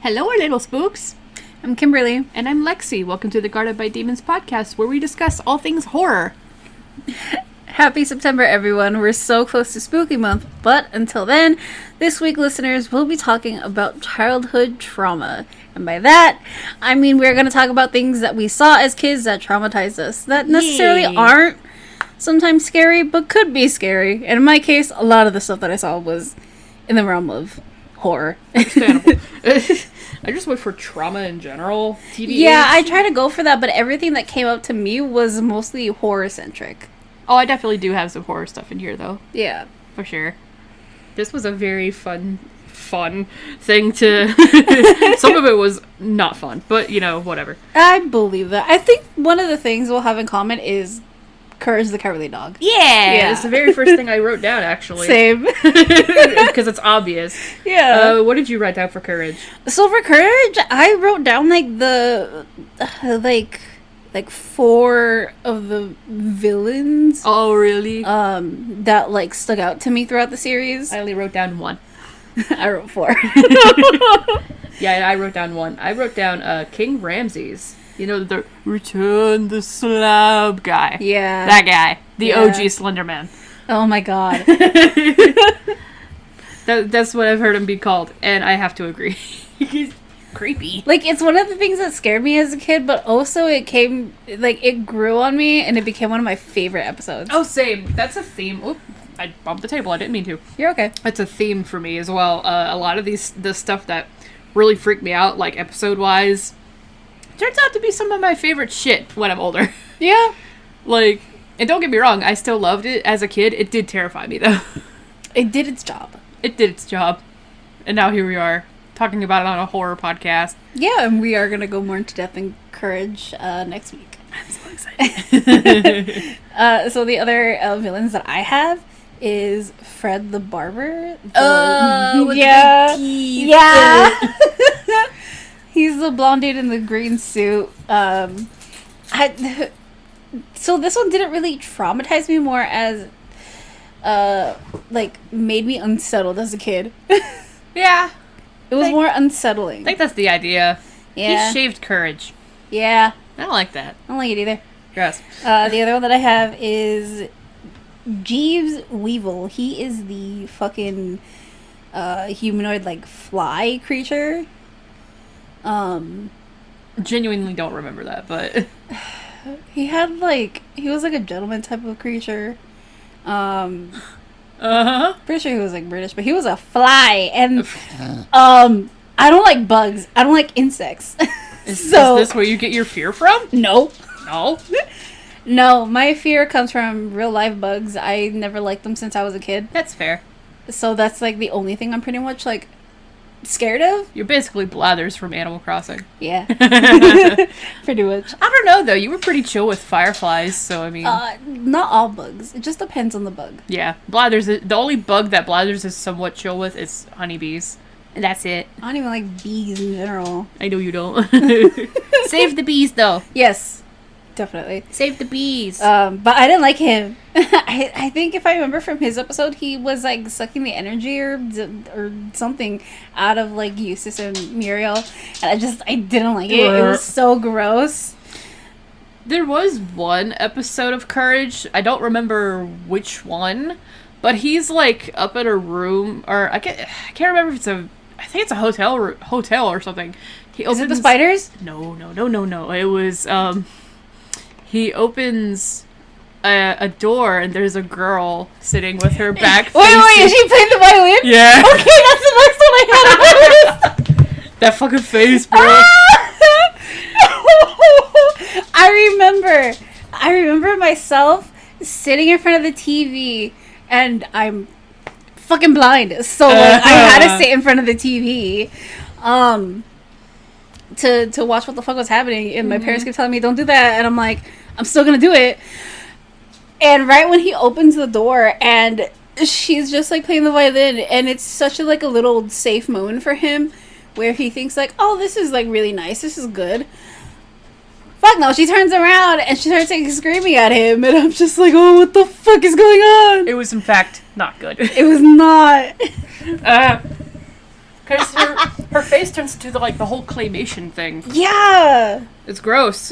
Hello, our little spooks. I'm Kimberly. And I'm Lexi. Welcome to the Guarded by Demons podcast, where we discuss all things horror. Happy September, everyone. We're so close to Spooky Month, but until then, this week, listeners, we'll be talking about childhood trauma. And by that, I mean we're going to talk about things that we saw as kids that traumatized us, that necessarily aren't sometimes scary, but could be scary. And in my case, a lot of the stuff that I saw was in the realm of horror. Understandable. I just went for trauma in general. TBH. Yeah, I try to go for that, but everything that came up to me was mostly horror-centric. Oh, I definitely do have some horror stuff in here, though. Yeah. For sure. This was a very fun thing to... Some of it was not fun, but, whatever. I believe that. I think one of the things we'll have in common is Courage the Cowardly Dog. Yeah! It's the very first thing I wrote down, actually. Same. Because it's obvious. Yeah. What did you write down for Courage? So for Courage, I wrote down, the... four of the villains. Oh, really? That, stuck out to me throughout the series. I only wrote down one. I wrote four. Yeah, I wrote down one. I wrote down King Ramses. The Return the Slab guy. Yeah. That guy. The OG Slender Man. Oh my god. That's what I've heard him be called, and I have to agree. He's creepy. It's one of the things that scared me as a kid, but also it grew on me, and it became one of my favorite episodes. Oh, same. That's a theme. Oop, I bumped the table. I didn't mean to. You're okay. It's a theme for me as well. A lot of the stuff that really freaked me out, episode-wise, turns out to be some of my favorite shit when I'm older. Yeah. And don't get me wrong, I still loved it as a kid. It did terrify me, though. It did its job. It did its job. And now here we are, talking about it on a horror podcast. Yeah, and we are going to go more into Death and Courage next week. I'm so excited. So the other villains that I have is Fred the Barber. With the big teeth. Yeah. He's the blonde dude in the green suit. So this one didn't really traumatize me, more as made me unsettled as a kid. Yeah. It was more unsettling. I think that's the idea. Yeah. He shaved Courage. Yeah. I don't like that. I don't like it either. Gross. The other one that I have is Jeeves Weevil. He is the fucking humanoid fly creature. Genuinely don't remember that, but he had he was a gentleman type of creature. Pretty sure he was British, but he was a fly, and I don't like bugs. I don't like insects. Is this where you get your fear from? No. No? No, my fear comes from real life bugs. I never liked them since I was a kid. That's fair. So that's the only thing I'm pretty much scared of. You're basically Blathers from Animal Crossing. Yeah. Pretty much. I don't know, though. You were pretty chill with fireflies, so I mean... not all bugs. It just depends on the bug. Yeah. Blathers... The only bug that Blathers is somewhat chill with is honeybees. And that's it. I don't even like bees in general. I know you don't. Save the bees, though. Yes. Definitely. Save the bees. But I didn't like him. I think if I remember from his episode, he was sucking the energy or something out of Eustace and Muriel, and I didn't like it. It was so gross. There was one episode of Courage, I don't remember which one, but he's up in a room, or I can't remember if I think it's a hotel or something. Is it the spiders? No. It was he opens a door, and there's a girl sitting with her back facing. Wait, is she playing the violin? Yeah. Okay, that's the next one I had on my list. That fucking face, bro. I remember myself sitting in front of the TV, and I'm fucking blind, so I had to sit in front of the TV to watch what the fuck was happening, and my parents kept telling me, don't do that, and I'm I'm still gonna do it. And right when he opens the door, and she's just playing the violin, and it's such a a little safe moment for him, where he thinks oh, this is really nice, this is good. Fuck no, she turns around and she starts screaming at him, and I'm just oh, what the fuck is going on? It was in fact not good. It was not. Because her face turns to the whole claymation thing. Yeah. It's gross.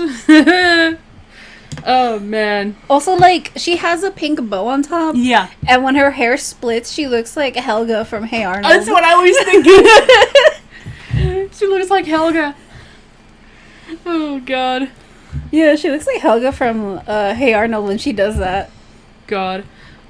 Oh, man. Also, like, she has a pink bow on top. Yeah. And when her hair splits, she looks like Helga from Hey Arnold. That's what I was thinking. She looks like Helga. Oh, God. Yeah, she looks like Helga from Hey Arnold when she does that. God.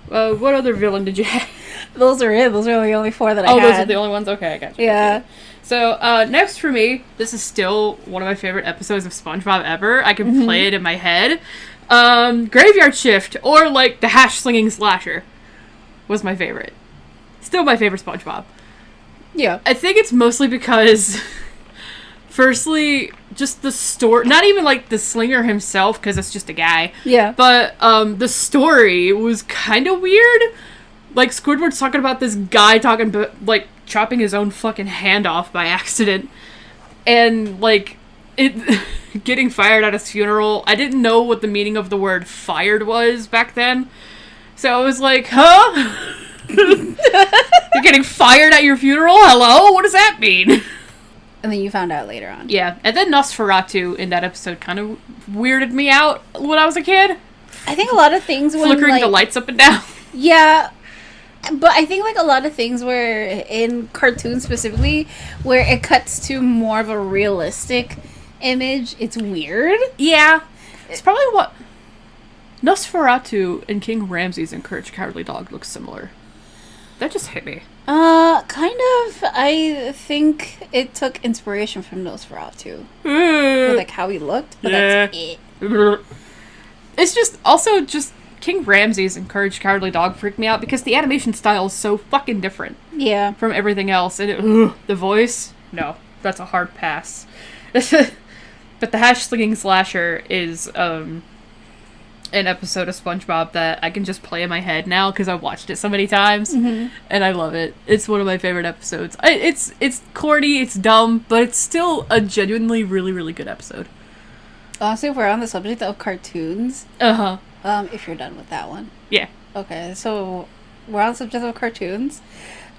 What other villain did you have? Those are it. Those are the only 4 that I had. Oh, those are the only ones? Okay, I got you. Yeah. So, next for me, this is still one of my favorite episodes of SpongeBob ever. I can play it in my head. Graveyard Shift, or, like, the hash-slinging slasher was my favorite. Still my favorite SpongeBob. Yeah. I think it's mostly because, firstly, just the story, not even, like, the slinger himself, because it's just a guy. Yeah. But, the story was kind of weird. Like, Squidward's talking about this guy chopping his own fucking hand off by accident. And, like, it getting fired at his funeral. I didn't know what the meaning of the word fired was back then. So I was like, huh? You're getting fired at your funeral? Hello? What does that mean? And then you found out later on. Yeah. And then Nosferatu in that episode kind of weirded me out when I was a kid. I think a lot of things when, flickering the lights up and down. Yeah. But I think, like, a lot of things were in cartoons specifically, where it cuts to more of a realistic image. It's weird. Yeah. It's probably what... Nosferatu and King Ramses and Courage the Cowardly Dog look similar. That just hit me. Kind of. I think it took inspiration from Nosferatu. With, like, how he looked, but that's it. It's just... Also, just... King Ramses and Courage the Cowardly Dog freaked me out because the animation style is so fucking different. Yeah. From everything else. And the voice? No. That's a hard pass. But the hash-slinging slasher is an episode of SpongeBob that I can just play in my head now because I've watched it so many times. And I love it. It's one of my favorite episodes. It's corny, it's dumb, but it's still a genuinely really, really good episode. Honestly, if we're on the subject of cartoons... Uh-huh. If you're done with that one. Yeah. Okay, so we're on the subject of cartoons.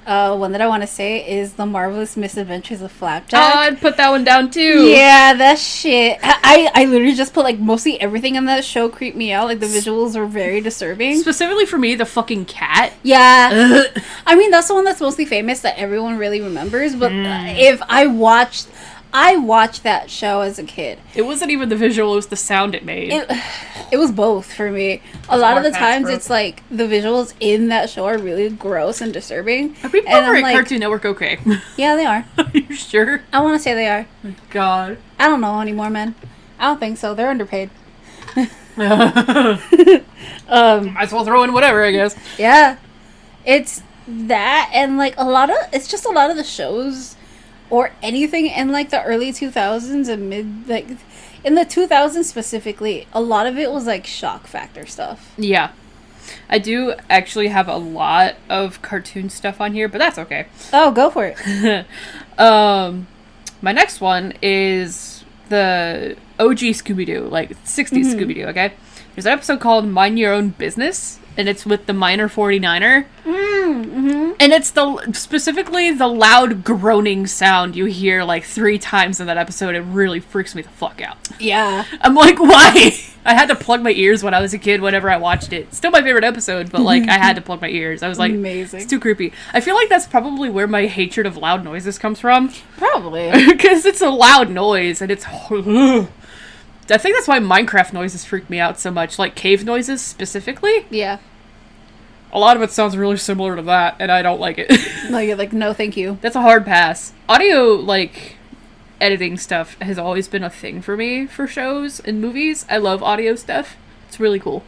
One that I want to say is The Marvelous Misadventures of Flapjack. Oh, I'd put that one down too. Yeah, that shit. I literally just put, like, mostly everything in that show creeped me out. Like, the visuals were very disturbing. Specifically for me, the fucking cat. Yeah. I mean, that's the one that's mostly famous that everyone really remembers. But if I watched that show as a kid. It wasn't even the visual, it was the sound it made. It was both for me. A lot of the times it's like the visuals in that show are really gross and disturbing. Are people over at Cartoon Network okay? Yeah, they are. Are you sure? I want to say they are. Oh, God. I don't know anymore, man. I don't think so. They're underpaid. Might as well throw in whatever, I guess. Yeah. It's that and, like, it's just a lot of the shows or anything in, like, the early 2000s and in the 2000s specifically, a lot of it was, like, shock factor stuff. Yeah. I do actually have a lot of cartoon stuff on here, but that's okay. Oh, go for it. My next one is the OG Scooby-Doo, like 60s Scooby-Doo, okay? There's an episode called Mind Your Own Business, and it's with the Miner 49er. And it's specifically the loud groaning sound you hear like 3 times in that episode. It really freaks me the fuck out. Yeah. I'm like, why? I had to plug my ears when I was a kid whenever I watched it. Still my favorite episode, but like I had to plug my ears. I was like, amazing. It's too creepy. I feel like that's probably where my hatred of loud noises comes from. Probably. Because it's a loud noise and it's... I think that's why Minecraft noises freak me out so much. Like cave noises specifically. Yeah. A lot of it sounds really similar to that, and I don't like it. No, you're like, no, thank you. That's a hard pass. Audio, like, editing stuff has always been a thing for me for shows and movies. I love audio stuff. It's really cool.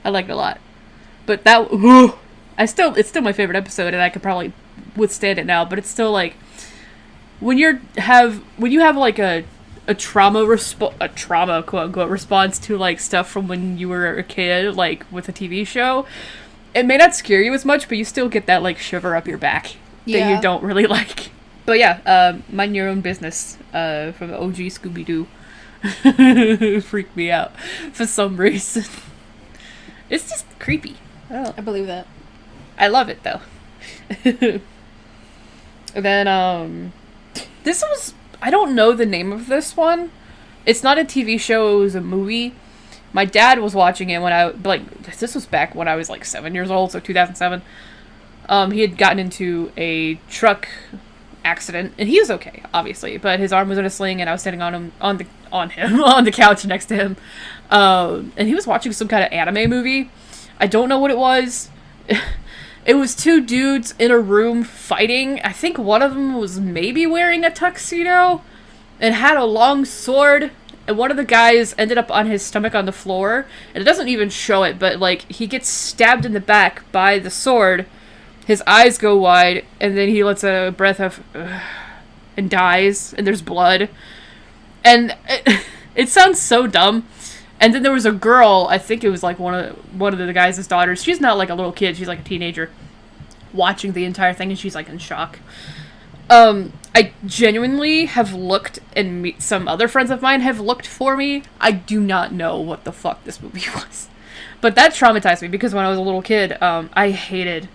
I like it a lot. But that, it's still my favorite episode, and I could probably withstand it now, but it's still, like, when you have, like, a trauma, quote-unquote, response to, like, stuff from when you were a kid, like, with a TV show, it may not scare you as much, but you still get that, like, shiver up your back that you don't really like. But yeah, Mind Your Own Business from the OG Scooby-Doo freaked me out for some reason. It's just creepy. I believe that. I love it, though. Then, this was, I don't know the name of this one. It's not a TV show, it was a movie. My dad was watching it when this was back when I was, 7 years old, so 2007. He had gotten into a truck accident, and he was okay, obviously, but his arm was in a sling, and I was sitting on the couch next to him, and he was watching some kind of anime movie. I don't know what it was. It was two dudes in a room fighting. I think one of them was maybe wearing a tuxedo and had a long sword, and one of the guys ended up on his stomach on the floor, and it doesn't even show it, but, he gets stabbed in the back by the sword. His eyes go wide, and then he lets a breath of, and dies, and there's blood. And it sounds so dumb. And then there was a girl, I think it was one of the guys' daughters. She's not a little kid, she's a teenager, watching the entire thing, and she's in shock. I genuinely have looked, and some other friends of mine have looked for me. I do not know what the fuck this movie was. But that traumatized me, because when I was a little kid, I hated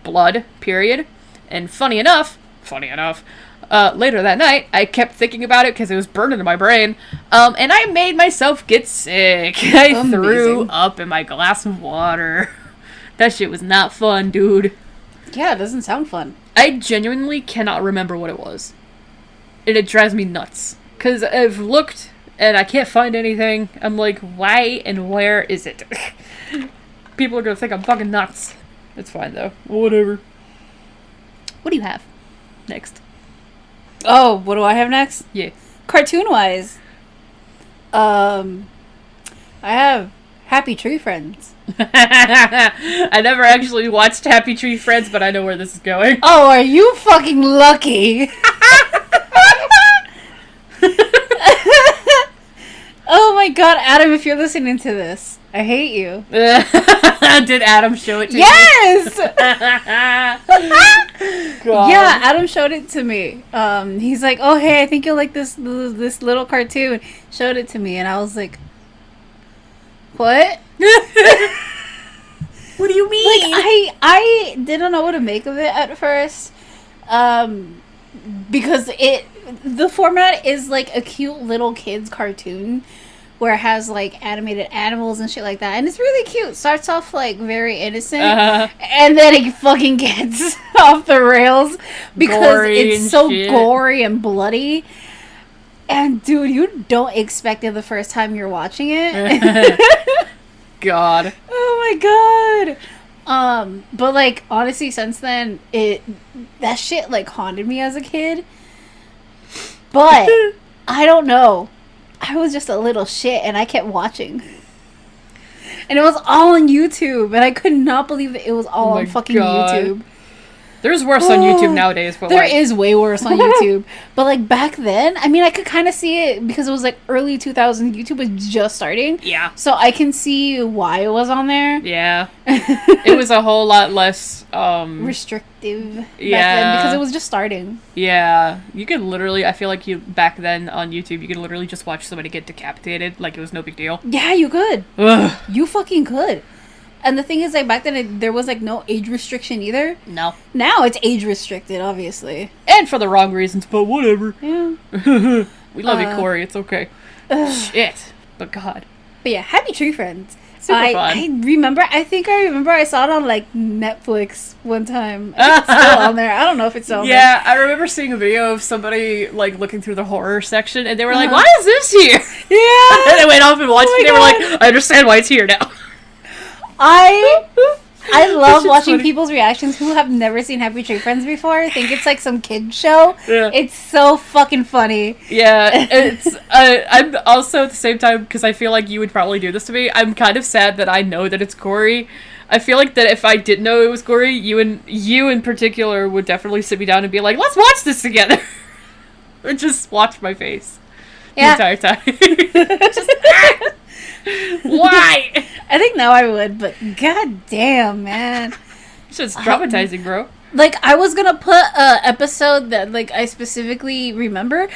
blood, period. And funny enough, later that night, I kept thinking about it because it was burned into my brain, and I made myself get sick. I threw up in my glass of water. That shit was not fun, dude. Yeah, it doesn't sound fun. I genuinely cannot remember what it was. And it drives me nuts. Because I've looked, and I can't find anything. I'm like, why and where is it? People are gonna think I'm fucking nuts. It's fine, though. Whatever. What do you have next? Oh, what do I have next? Yeah. Cartoon-wise, I have Happy Tree Friends. I never actually watched Happy Tree Friends, but I know where this is going. Oh, are you fucking lucky? Oh my god, Adam, if you're listening to this, I hate you. Did Adam show it to you? Yes! God. Yeah, Adam showed it to me. He's like, oh, hey, I think you'll like this little cartoon. Showed it to me, and I was like, what? What do you mean? I didn't know what to make of it at first. Because the format is a cute little kids cartoon where it has animated animals and shit like that, and it's really cute. Starts off very innocent, and then it fucking gets off the rails because gory it's so shit. gory and bloody. And dude, you don't expect it the first time you're watching it. God. Oh my god. But honestly, since then, that shit haunted me as a kid. But I don't know. I was just a little shit, and I kept watching. And it was all on YouTube, and I could not believe that it was all on fucking YouTube. There's worse on YouTube nowadays, but there is way worse on YouTube. But back then, I mean, I could kind of see it because it was early 2000s. YouTube was just starting. Yeah. So I can see why it was on there. Yeah. It was a whole lot less restrictive back yeah. then because it was just starting. Yeah. You could literally, I feel like back then on YouTube, you could literally just watch somebody get decapitated like it was no big deal. Yeah, you could. Ugh. You fucking could. And the thing is, back then, there was, no age restriction either. No. Now it's age restricted, obviously. And for the wrong reasons, but whatever. Yeah. We love you, Corey. It's okay. Shit. But God. But yeah, Happy Tree Friends. Super fun. I think I remember I saw it on, Netflix one time. It's still on there. I don't know if it's still on there. Yeah, I remember seeing a video of somebody, looking through the horror section, and they were like, why is this here? Yeah. And they went off and watched it, and they were like, I understand why it's here now. I love watching funny. people's reactions who have never seen Happy Tree Friends before. I think it's some kid show. Yeah. It's so fucking funny. Yeah, it's. I'm also at the same time, because I feel like you would probably do this to me. I'm kind of sad that I know that it's gory. I feel like that if I didn't know it was gory, you in particular would definitely sit me down and be like, "Let's watch this together," or just watch my face the entire time. Just, why? I think now I would, but god damn, man. It's just traumatizing, bro. I was gonna put a episode that I specifically remember.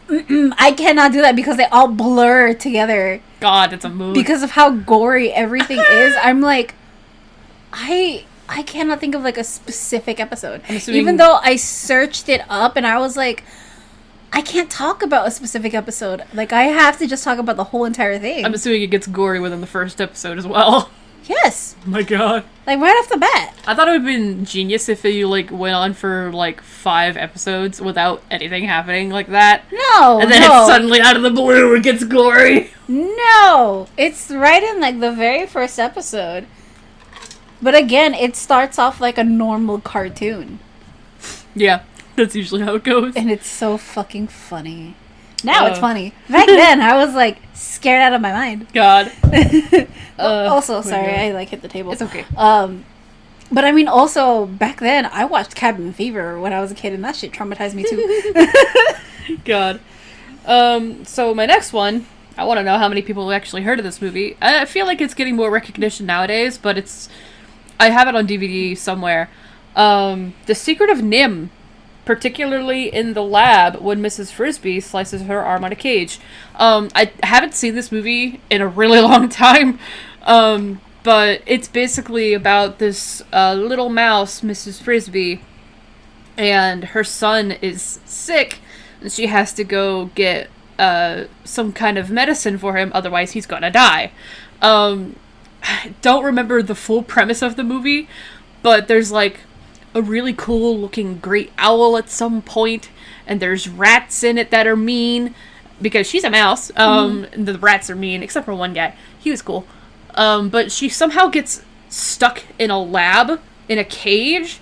I cannot do that because they all blur together. God, it's a movie. Because of how gory everything is. I'm like, I I cannot think of like a specific episode. I'm assuming... Even though I searched it up and I was like, I can't talk about a specific episode. Like, I have to just talk about the whole entire thing. I'm assuming it gets gory within the first episode as well. Yes. Oh my god. Like, right off the bat. I thought it would have been genius if you, like, went on for, like, 5 episodes without anything happening like that. No, And then it's suddenly out of the blue, it gets gory. No. It's right in, like, the very first episode. But again, it starts off like a normal cartoon. Yeah, that's usually how it goes. And it's so fucking funny. Now it's funny. Back then, I was, like, scared out of my mind. God. Also, sorry, I, like, hit the table. It's okay. But I mean, also, back then, I watched Cabin Fever when I was a kid, and that shit traumatized me, too. God. So my next one, I want to know how many people actually heard of this movie. I feel like it's getting more recognition nowadays, but I have it on DVD somewhere. The Secret of Nim, particularly in the lab when Mrs. Frisbee slices her arm on a cage. I haven't seen this movie in a really long time, but it's basically about this little mouse, Mrs. Frisbee, and her son is sick, and she has to go get some kind of medicine for him, otherwise he's gonna die. I don't remember the full premise of the movie, but there's like a really cool looking great owl at some point, and there's rats in it that are mean, because she's a mouse, and the rats are mean, except for one guy. He was cool. But she somehow gets stuck in a lab, in a cage,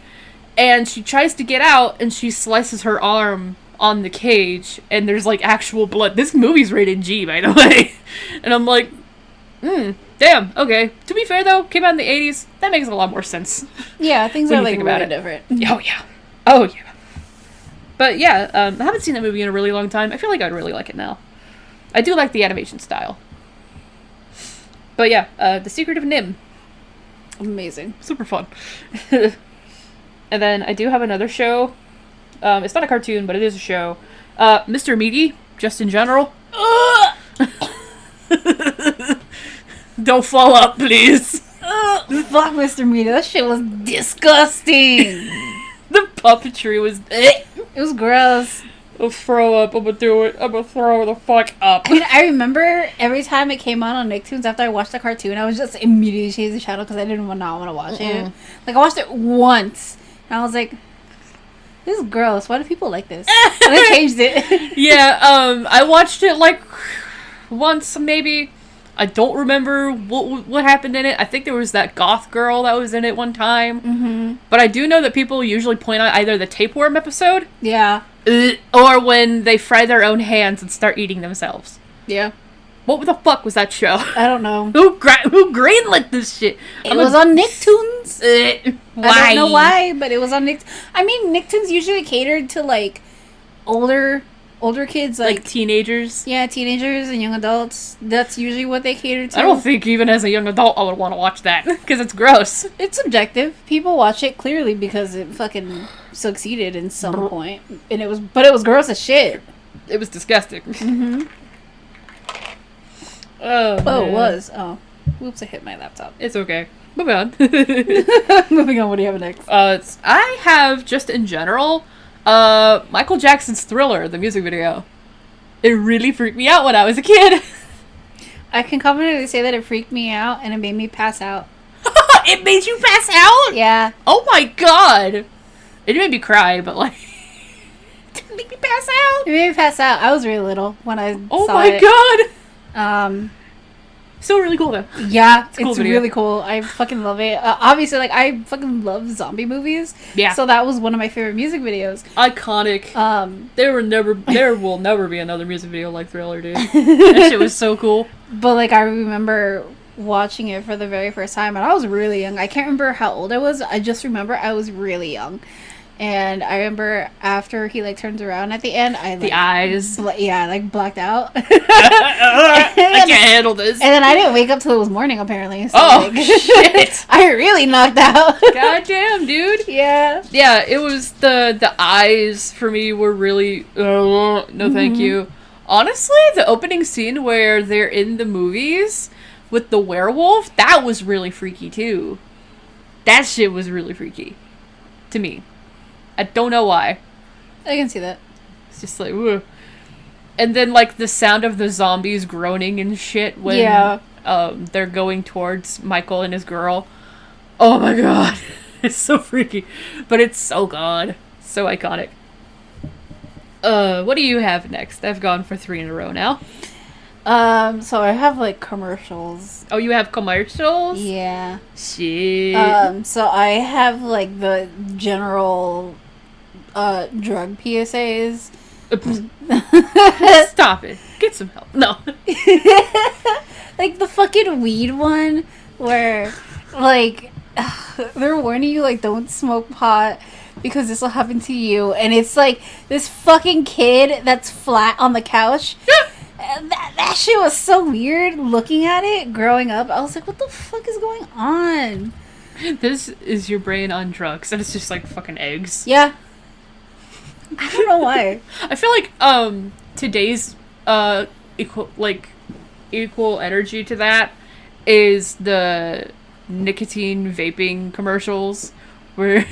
and she tries to get out, and she slices her arm on the cage, and there's like actual blood. This movie's rated G, by the way. And I'm like, damn, okay. To be fair, though, came out in the 80s. That makes a lot more sense. Yeah, things when are, you like, think about really it. different. Oh, yeah. Oh, yeah. But, yeah, I haven't seen that movie in a really long time. I feel like I'd really like it now. I do like the animation style. But, yeah, The Secret of Nim. Amazing. Super fun. And then I do have another show. It's not a cartoon, but it is a show. Mr. Meaty, just in general. Don't fall up, please. Fuck Mr. Meaty. That shit was disgusting. The puppetry was... It was gross. I'll throw up. I'm gonna do it. I'm gonna throw the fuck up. I mean, I remember every time it came on Nicktoons after I watched the cartoon, I was just immediately changing the channel because I didn't not want to watch it. Like, I watched it once, and I was like, this is gross. Why do people like this? And I changed it. Yeah, I watched it, like, once, maybe. I don't remember what happened in it. I think there was that goth girl that was in it one time. But I do know that people usually point out either the tapeworm episode... Yeah. Or when they fry their own hands and start eating themselves. Yeah. What the fuck was that show? I don't know. Who greenlit this shit? It was on Nicktoons. Why? I don't know why, but it was on Nicktoons. I mean, Nicktoons usually catered to, like, older kids. Like teenagers? Yeah, teenagers and young adults. That's usually what they cater to. I don't think even as a young adult I would want to watch that. Because it's gross. It's subjective. People watch it clearly because it fucking succeeded in some point. And it was gross as shit. It was disgusting. Oh, it was. Oh. Whoops, I hit my laptop. It's okay. Moving on. Moving on, what do you have next? I have, just in general, Michael Jackson's Thriller, the music video. It really freaked me out when I was a kid. I can confidently say that it freaked me out and it made me pass out. It made you pass out? Yeah. Oh my god. It made me cry, but like... it didn't make me pass out. It made me pass out. I was really little when I saw it. Oh my god. Still really cool though. Yeah, it's cool really cool. I fucking love it. Obviously, like, I fucking love zombie movies. Yeah. So that was one of my favorite music videos. Iconic. There will never be another music video like Thriller, dude. That shit was so cool. But, like, I remember watching it for the very first time, and I was really young. I can't remember how old I was. I just remember I was really young. And I remember after he, like, turns around at the end, I, like... The eyes. Blacked out. I can't handle this. And then I didn't wake up till it was morning, apparently. So, shit. I really knocked out. Goddamn, dude. Yeah. Yeah, it was the eyes for me were really... no, thank you. Honestly, the opening scene where they're in the movies with the werewolf, that was really freaky, too. That shit was really freaky. To me. I don't know why. I can see that. It's just like, ugh. And then, like, the sound of the zombies groaning and shit when they're going towards Michael and his girl. Oh my god. It's so freaky. But it's so good. So iconic. What do you have next? I've gone for 3 in a row now. So I have, like, commercials. Oh, you have commercials? Yeah. Shit. So I have, like, the general, drug PSAs. Stop it. Get some help. No. Like, the fucking weed one, where, like, they're warning you, like, don't smoke pot because this will happen to you. And it's, like, this fucking kid that's flat on the couch. That shit was so weird looking at it growing up. I was like, what the fuck is going on? This is your brain on drugs, and it's just like fucking eggs. Yeah. I don't know why. I feel like today's equal energy to that is the nicotine vaping commercials where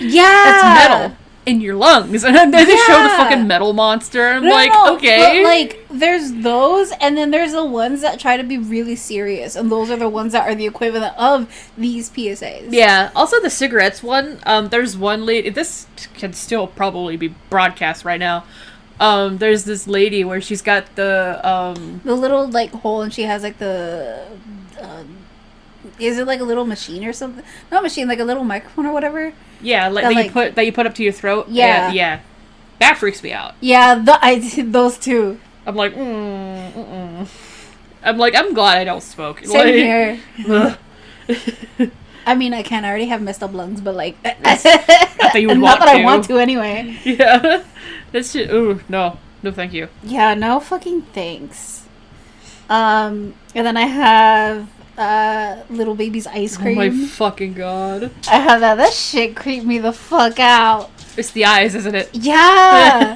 that's metal in your lungs, and then they show the fucking metal monster, and I'm okay. But, like, there's those, and then there's the ones that try to be really serious, and those are the ones that are the equivalent of these PSAs. Yeah. Also, the cigarettes one. There's one lady. This can still probably be broadcast right now. There's this lady where she's got the little, like, hole, and she has, like, the is it like a little machine or something? Not machine, like a little microphone or whatever. Yeah, that you put up to your throat. Yeah, yeah. That freaks me out. Yeah, I did those two. I'm like, I'm like, I'm glad I don't smoke. Same here. I mean, I can. I already have messed up lungs, but like, not that you would want to. I want to anyway. Yeah, that's shit. Ooh, no, thank you. Yeah, no fucking thanks. And then I have Little Baby's ice cream. Oh my fucking god! I have that. That shit creeped me the fuck out. It's the eyes, isn't it? Yeah.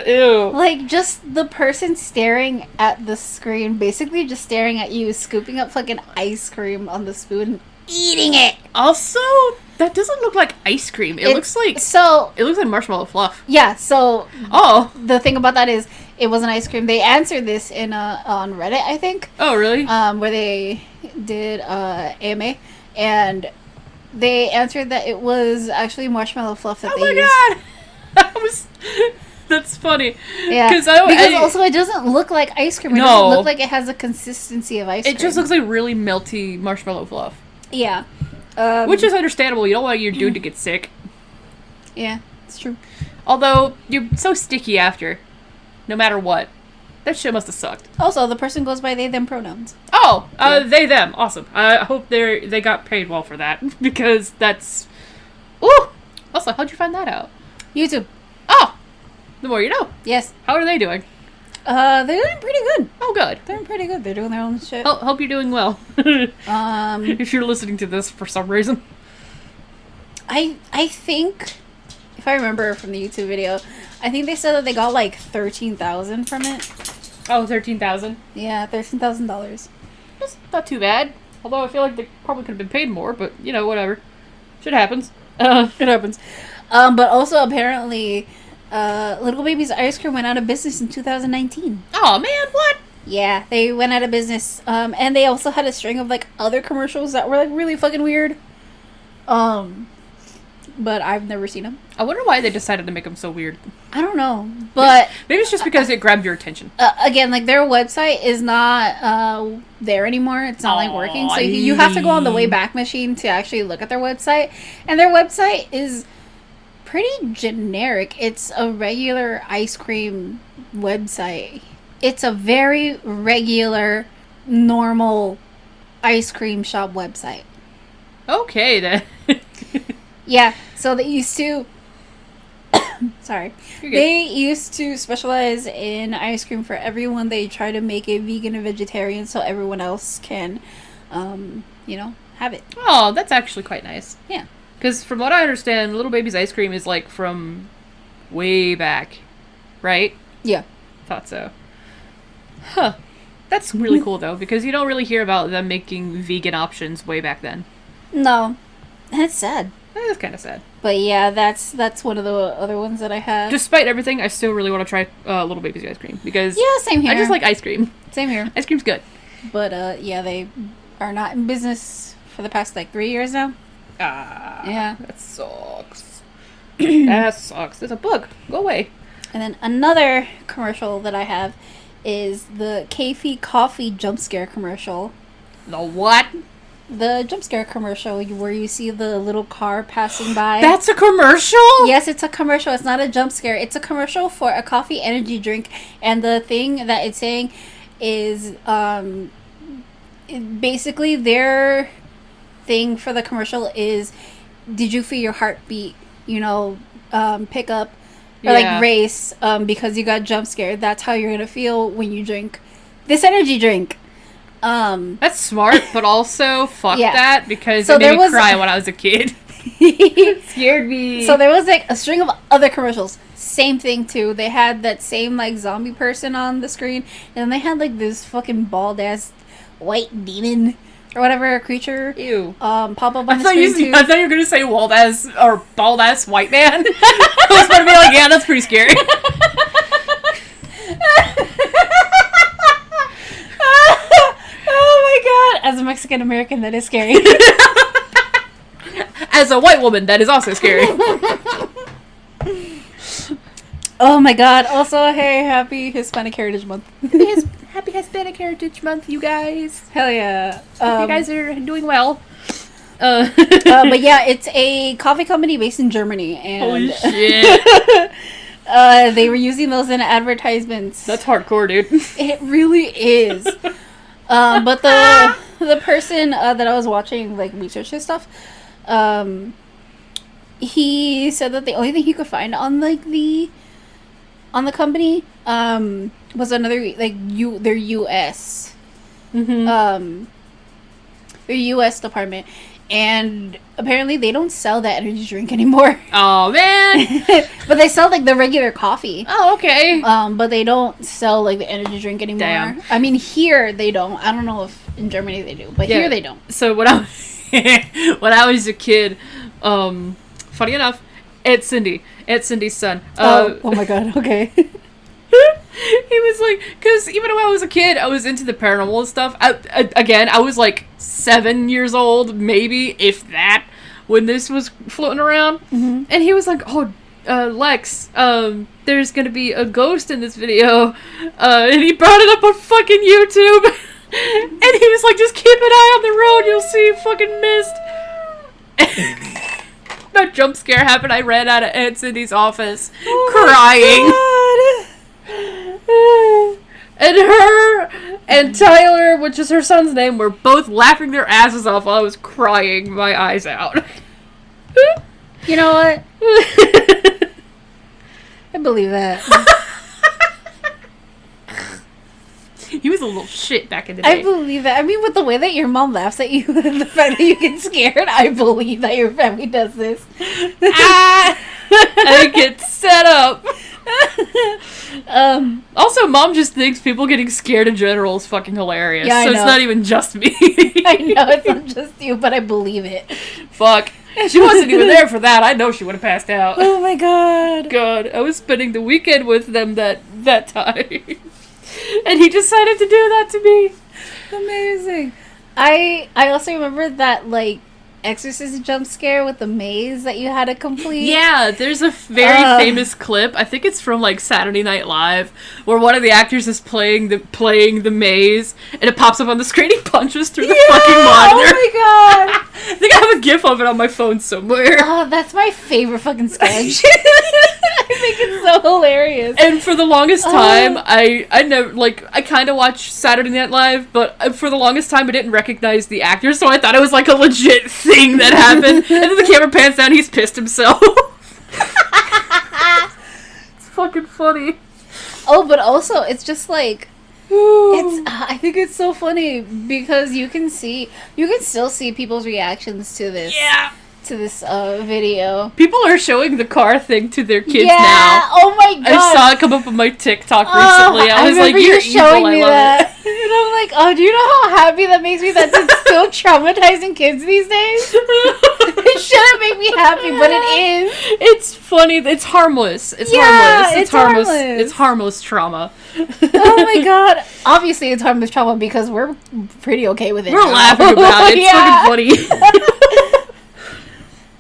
Ew. Like, just the person staring at the screen, basically just staring at you, scooping up fucking ice cream on the spoon, eating it. Also, that doesn't look like ice cream. It looks like marshmallow fluff. Yeah. So. Oh. The thing about that is, it wasn't ice cream. They answered this in on Reddit, I think. Oh, really? Where they did AMA, and they answered that it was actually marshmallow fluff that they used. Oh my god! That's funny. Yeah. Because also it doesn't look like ice cream. It doesn't look like it has a consistency of ice cream. It just looks like really melty marshmallow fluff. Yeah. Which is understandable. You don't want your dude to get sick. Yeah, it's true. Although, you're so sticky after. No matter what. That shit must have sucked. Also, the person goes by they, them pronouns. Oh! They, them. Awesome. I hope they got paid well for that. Because that's... Ooh! Also, how'd you find that out? YouTube. Oh! The more you know. Yes. How are they doing? They're doing pretty good. Oh, good. They're pretty good. They're doing their own shit. Hope you're doing well. If you're listening to this for some reason. I think, if I remember from the YouTube video, I think they said that they got like $13,000 from it. Oh, $13,000? Yeah, $13,000. That's not too bad. Although I feel like they probably could have been paid more, but, you know, whatever. Shit happens. It happens. But also, apparently, Little Baby's ice cream went out of business in 2019. Oh, man, what? Yeah, they went out of business. And they also had a string of, like, other commercials that were, like, really fucking weird. But I've never seen them. I wonder why they decided to make them so weird. I don't know, but... Maybe it's just because it grabbed your attention. Again, like, their website is not there anymore. It's not, like, working. So you have to go on the Wayback Machine to actually look at their website. And their website is pretty generic. It's a regular ice cream website. It's a very regular, normal ice cream shop website. Okay, then. Yeah, so they used to... Sorry. They used to specialize in ice cream for everyone. They try to make it vegan and vegetarian so everyone else can, have it. Oh, that's actually quite nice. Yeah. Because from what I understand, Little Baby's ice cream is, like, from way back, right? Yeah. Thought so. Huh. That's really cool, though, because you don't really hear about them making vegan options way back then. No. That's sad. That is kind of sad. But yeah, that's one of the other ones that I have. Despite everything, I still really want to try Little Baby's ice cream because same here. I just like ice cream. Same here. Ice cream's good. But yeah, they are not in business for the past 3 years now. Yeah, that sucks. That sucks. There's a bug. Go away. And then another commercial that I have is the Keffi Coffee jump scare commercial. The what? The jump scare commercial where you see the little car passing by. That's a commercial? Yes, it's a commercial. It's not a jump scare. It's a commercial for a coffee energy drink. And the thing that it's saying is basically their thing for the commercial is, did you feel your heartbeat, pick up or race because you got jump scared? That's how you're going to feel when you drink this energy drink. That's smart, but also fuck that because it made me cry when I was a kid. It scared me. So there was a string of other commercials. Same thing too. They had that same zombie person on the screen, and then they had this fucking bald ass white demon or whatever creature. Ew. Pop up on the screen too. I thought you were gonna say bald ass white man. I was gonna be like, yeah, that's pretty scary. Oh my god! As a Mexican American, that is scary. As a white woman, that is also scary. Oh my god. Also, hey, happy Hispanic Heritage Month. Happy Hispanic Heritage Month, you guys. Hell yeah. You guys are doing well. But yeah, it's a coffee company based in Germany. And holy shit. They were using those in advertisements. That's hardcore, dude. It really is. But the person that I was watching research his stuff, he said that the only thing he could find on the company was another their US their US department, and apparently they don't sell that energy drink anymore. Oh man. But they sell the regular coffee. Oh, okay. But they don't sell the energy drink anymore. Damn. I mean, here they don't. I don't know if in Germany they do, but here they don't. So when I was a kid, funny enough, Aunt Cindy's son. Oh my god, okay. He was because even when I was a kid, I was into the paranormal stuff. I was 7 years old, maybe, if that, when this was floating around. Mm-hmm. And he was like, oh, Lex, there's gonna be a ghost in this video. And he brought it up on fucking YouTube. And he was like, just keep an eye on the road, you'll see fucking mist. That jump scare happened. I ran out of Aunt Cindy's office, crying. And her and Tyler, which is her son's name, were both laughing their asses off while I was crying my eyes out. You know what? I believe that. He was a little shit back in the day. I believe that. I mean, with the way that your mom laughs at you and the fact that you get scared, I believe that your family does this. I get set up. Also, Mom just thinks people getting scared in general is fucking hilarious. Yeah, so it's not even just me. I know, it's not just you, but I believe it. Fuck. She wasn't even there for that. I know she would have passed out. Oh my god. God, I was spending the weekend with them that time. And he decided to do that to me. Amazing. I also remember that Exorcist jump scare with the maze that you had to complete. Yeah, there's a very famous clip. I think it's from Saturday Night Live, where one of the actors is playing the maze, and it pops up on the screen. He punches through the fucking monitor. Oh my god! I think I have a GIF of it on my phone somewhere. Oh, that's my favorite fucking sketch. I think it's so hilarious. And for the longest time, I never I kind of watched Saturday Night Live, but for the longest time I didn't recognize the actor, so I thought it was a legit thing that happened. And then the camera pans down, he's pissed himself. It's fucking funny. Oh, but also it's just I think it's so funny because you can still see people's reactions to this. Yeah. To this video. People are showing the car thing to their kids now. Yeah, oh my god. I saw it come up on my TikTok recently. I was like, you're showing evil, me I love that. it. And I'm like, oh, do you know how happy that makes me that it's still traumatizing kids these days? It shouldn't make me happy, but it is. It's funny. It's harmless. It's harmless. It's harmless. It's harmless trauma. Oh my god. Obviously, it's harmless trauma because we're pretty okay with it. We're laughing about it. It's fucking funny.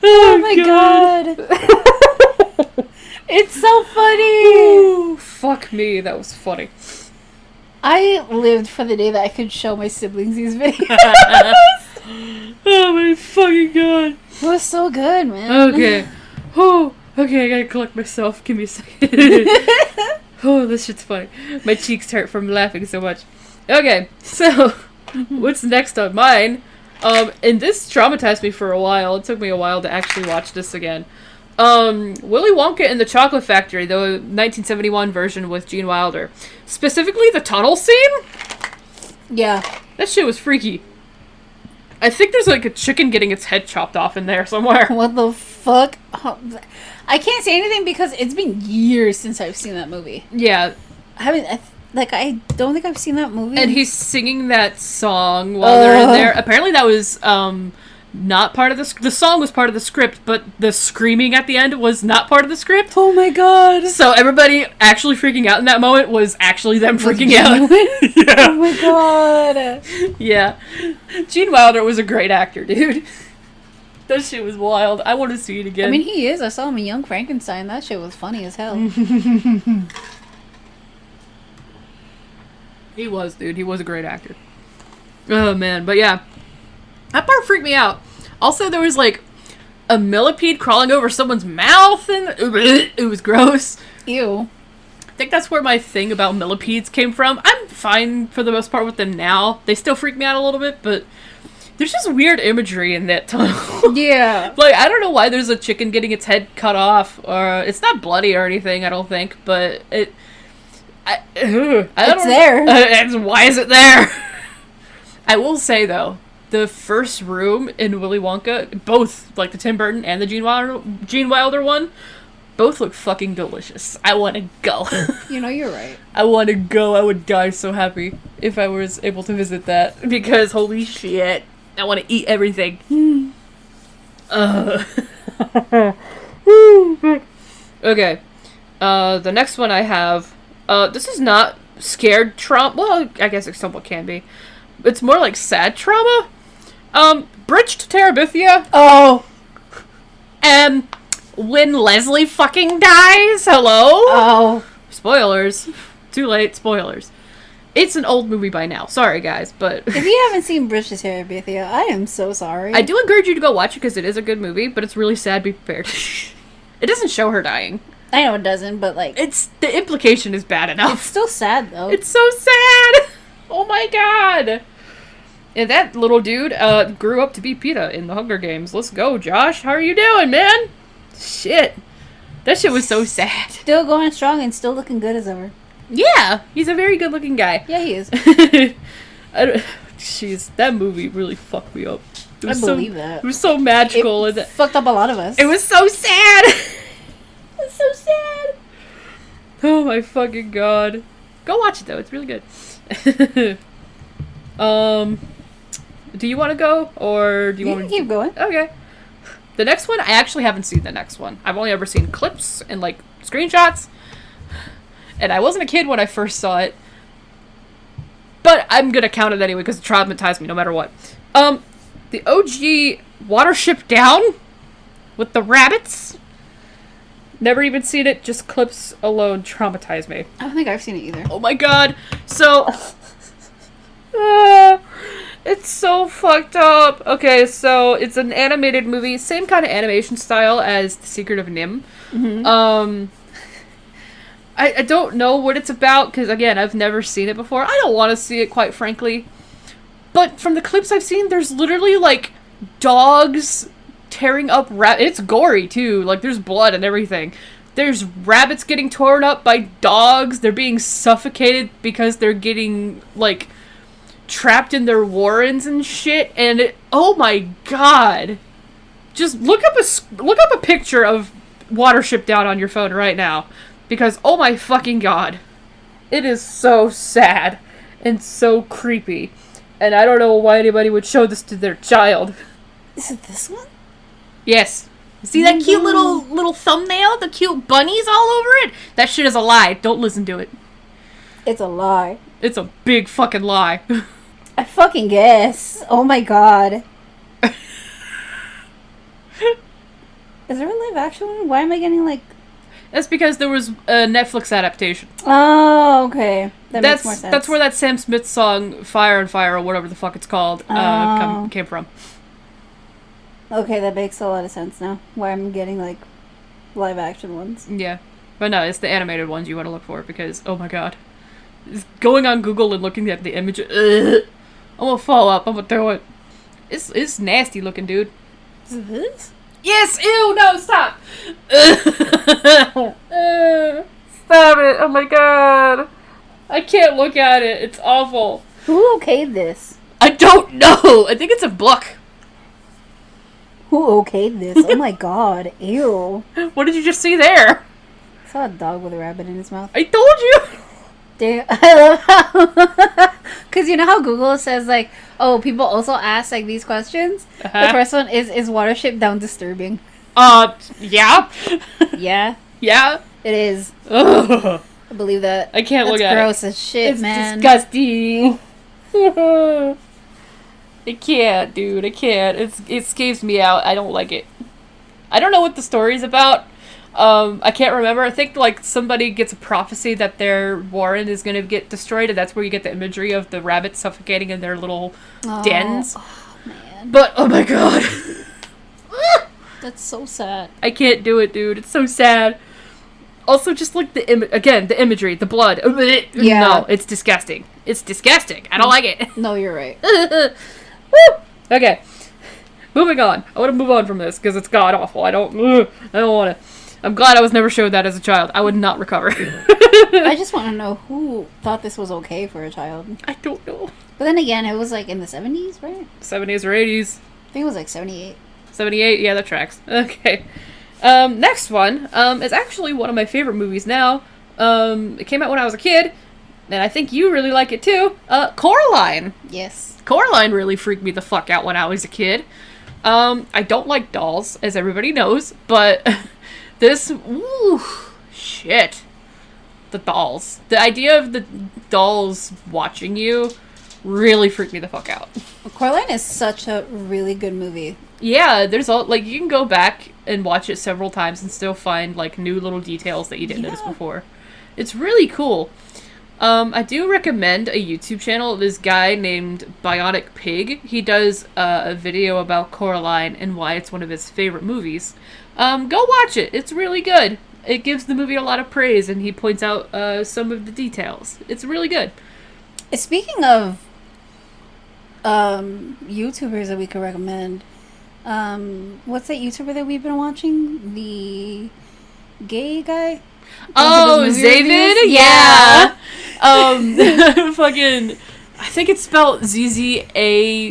Oh my god. It's so funny. Ooh, fuck me. That was funny. I lived for the day that I could show my siblings these videos. Oh my fucking god. It was so good, man. Okay. Oh, okay, I gotta collect myself. Give me a second. Oh, this shit's funny. My cheeks hurt from laughing so much. Okay, so what's next on mine? And this traumatized me for a while. It took me a while to actually watch this again. Willy Wonka and the Chocolate Factory, the 1971 version with Gene Wilder. Specifically the tunnel scene? Yeah. That shit was freaky. I think there's like a chicken getting its head chopped off in there somewhere. What the fuck? I can't say anything because it's been years since I've seen that movie. Yeah. I don't think I've seen that movie. And he's singing that song while they're in there. Apparently that was, not part of the song was part of the script, but the screaming at the end was not part of the script. Oh my god. So everybody actually freaking out in that moment was actually them freaking out. Yeah. Oh my god. Yeah. Gene Wilder was a great actor, dude. That shit was wild. I want to see it again. I mean, he is. I saw him in Young Frankenstein. That shit was funny as hell. He was, dude. He was a great actor. Oh, man. But yeah. That part freaked me out. Also, there was, like, a millipede crawling over someone's mouth, and it was gross. Ew. I think that's where my thing about millipedes came from. I'm fine for the most part with them now. They still freak me out a little bit, but there's just weird imagery in that tunnel. Yeah. Like, I don't know why there's a chicken getting its head cut off, or it's not bloody or anything, I don't think, but it's there. And why is it there? I will say, though, the first room in Willy Wonka, both, like the Tim Burton and the Gene Wilder one, both look fucking delicious. I want to go. You know, you're right. I want to go. I would die so happy if I was able to visit that. Because, holy shit, I want to eat everything. Okay. The next one I have, this is not scared trauma. Well, I guess it somewhat can be. It's more like sad trauma. Bridge to Terabithia. Oh. When Leslie fucking dies. Hello? Oh. Spoilers. Too late. Spoilers. It's an old movie by now. Sorry, guys, but... If you haven't seen Bridge to Terabithia, I am so sorry. I do encourage you to go watch it because it is a good movie, but it's really sad. Be prepared. It doesn't show her dying. I know it doesn't, but like... The implication is bad enough. It's still sad, though. It's so sad! Oh my god! And that little dude grew up to be PETA in the Hunger Games. Let's go, Josh. How are you doing, man? Shit. That shit was so sad. Still going strong and still looking good as ever. Yeah, he's a very good-looking guy. Yeah, he is. Jeez, that movie really fucked me up. I believe that. It was so magical. It fucked up a lot of us. It was so sad. It's so sad. Oh my fucking god. Go watch it, though. It's really good. Do you want to go, or do you want to me keep going? Okay. The next one, I actually haven't seen the next one. I've only ever seen clips and, like, screenshots. And I wasn't a kid when I first saw it. But I'm gonna count it anyway, because it traumatized me no matter what. The OG Watership Down with the rabbits. Never even seen it, just clips alone traumatized me. I don't think I've seen it either. Oh my god. So... it's so fucked up. Okay, so it's an animated movie, same kind of animation style as The Secret of Nim. Mm-hmm. I don't know what it's about, because, again, I've never seen it before. I don't want to see it, quite frankly. But from the clips I've seen, there's literally, like, dogs tearing up It's gory, too. Like, there's blood and everything. There's rabbits getting torn up by dogs. They're being suffocated because they're getting, like, trapped in their warrens and shit. And, oh my god. Just look up a picture of Watership Down on your phone right now. Because, oh my fucking god, it is so sad. and so creepy. And I don't know why anybody would show this to their child. Is it this one? Yes. See that cute little thumbnail? The cute bunnies all over it? That shit is a lie. Don't listen to it. It's a lie. It's a big fucking lie. I fucking guess. Oh my god. Is there a live action one? Why am I getting like... That's because there was a Netflix adaptation. Oh, okay. That makes more sense. That's where that Sam Smith song, Fire and Fire, or whatever the fuck it's called, came from. Okay, that makes a lot of sense now. Why I'm getting, like, live action ones. Yeah. But no, it's the animated ones you want to look for, because, oh my god. Going on Google and looking at the image, I'm gonna fall up, I'm gonna throw it. It's nasty looking, dude. Is it this? Yes! Ew! No! Stop! Stop it! Oh my god! I can't look at it. It's awful. Who okayed this? I don't know! I think it's a book. Who okayed this? Oh my god. Ew. What did you just see there? I saw a dog with a rabbit in his mouth. I told you! Damn. I love how... Because you know how Google says, like, oh, people also ask, like, these questions? Uh-huh. The first one is Watership Down disturbing? Yeah? Yeah. Yeah? It is. Ugh. I believe that. I can't look at it. That's gross as shit, It's man. disgusting. I can't, dude. I can't. It scares me out. I don't like it. I don't know what the story's about. I can't remember. I think, like, somebody gets a prophecy that their warren is going to get destroyed, and that's where you get the imagery of the rabbits suffocating in their little dens. Oh, man. But, oh my god. That's so sad. I can't do it, dude. It's so sad. Also, just like the imagery, the blood. Yeah. No, it's disgusting. It's disgusting. I don't like it. No, you're right. Woo! Okay. Moving on. I want to move on from this because it's god awful. I don't want to. I'm glad I was never showed that as a child. I would not recover. I just want to know who thought this was okay for a child. I don't know. But then again, it was like in the 70s, right? 70s or 80s. I think it was like 78. 78? Yeah, that tracks. Okay. Next one is actually one of my favorite movies now. It came out when I was a kid, and I think you really like it too. Coraline. Yes. Coraline really freaked me the fuck out when I was a kid. I don't like dolls, as everybody knows, but this, ooh, shit. The dolls. The idea of the dolls watching you really freaked me the fuck out. Coraline is such a really good movie. Yeah, there's all, like, you can go back and watch it several times and still find, like, new little details that you didn't notice before. It's really cool. I do recommend a YouTube channel of this guy named Bionic Pig. He does a video about Coraline and why it's one of his favorite movies. Go watch it. It's really good. It gives the movie a lot of praise, and he points out some of the details. It's really good. Speaking of YouTubers that we could recommend, what's that YouTuber that we've been watching? The gay guy? Oh, Zavid? Yeah. Fucking, I think it's spelled Zzavid.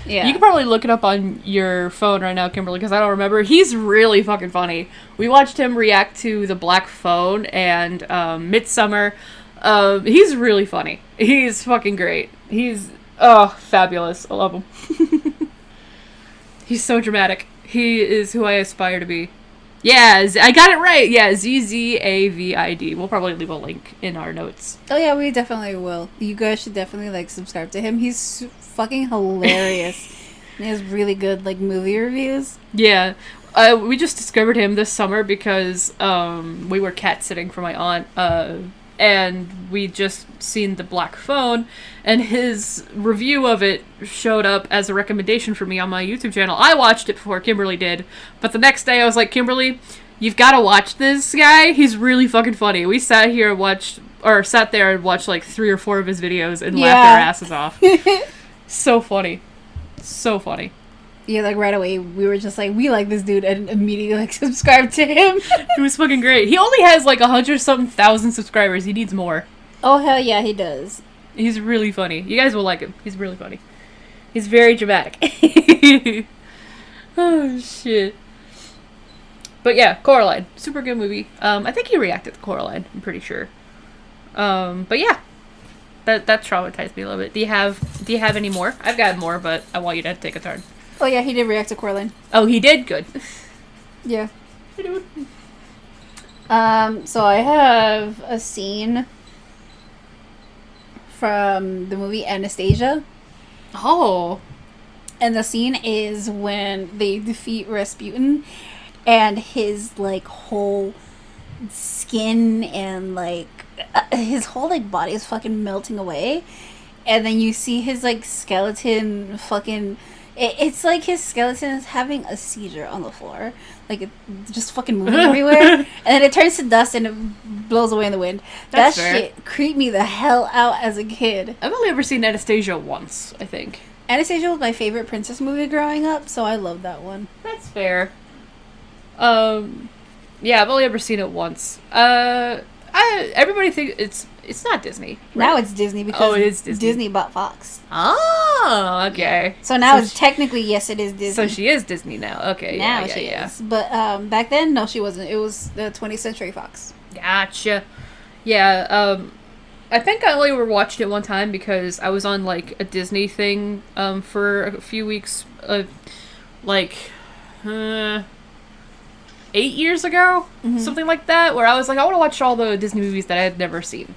Yeah. You can probably look it up on your phone right now, Kimberly, because I don't remember. He's really fucking funny. We watched him react to The Black Phone and Midsummer. He's really funny. He's fucking great. He's, fabulous. I love him. He's so dramatic. He is who I aspire to be. Yeah, I got it right. Yeah, Zzavid. We'll probably leave a link in our notes. Oh yeah, we definitely will. You guys should definitely, like, subscribe to him. He's fucking hilarious. And he has really good, like, movie reviews. Yeah. We just discovered him this summer because we were cat sitting for my aunt, and we just seen The Black Phone, and his review of it showed up as a recommendation for me on my YouTube channel. I watched it before Kimberly did, but the next day I was like, Kimberly, you've got to watch this guy. He's really fucking funny. We sat there and watched like 3 or 4 of his videos and laughed our asses off. So funny. So funny. Yeah, like, right away, we were just like, we like this dude, and immediately, like, subscribed to him. It was fucking great. He only has, like, 100-something thousand subscribers. He needs more. Oh, hell yeah, he does. He's really funny. You guys will like him. He's really funny. He's very dramatic. Oh, shit. But yeah, Coraline. Super good movie. I think he reacted to Coraline, I'm pretty sure. But yeah. that traumatized me a little bit. Do you have any more? I've got more, but I want you to take a turn. Oh yeah, he did react to Coraline. Oh, he did? Good. Yeah. So I have a scene from the movie Anastasia. Oh. And the scene is when they defeat Rasputin and his, like, whole skin and, like, his whole, like, body is fucking melting away. And then you see his, like, skeleton fucking... It's like his skeleton is having a seizure on the floor. Like, it's just fucking moving everywhere. And then it turns to dust and it blows away in the wind. That's that fair. shit creeped me the hell out as a kid. I've only ever seen Anastasia once, I think. Anastasia was my favorite princess movie growing up, so I love that one. That's fair. Yeah, I've only ever seen it once. Everybody thinks it's not Disney. Right? Now it's Disney because it is Disney bought Fox. Oh, okay. So now it's technically, yes, it is Disney. So she is Disney now. Okay, now she is. But back then, no, she wasn't. It was the 20th Century Fox. Gotcha. Yeah, I think I only watched it one time because I was on, like, a Disney thing for a few weeks, 8 years ago, something like that, where I was like, I want to watch all the Disney movies that I had never seen.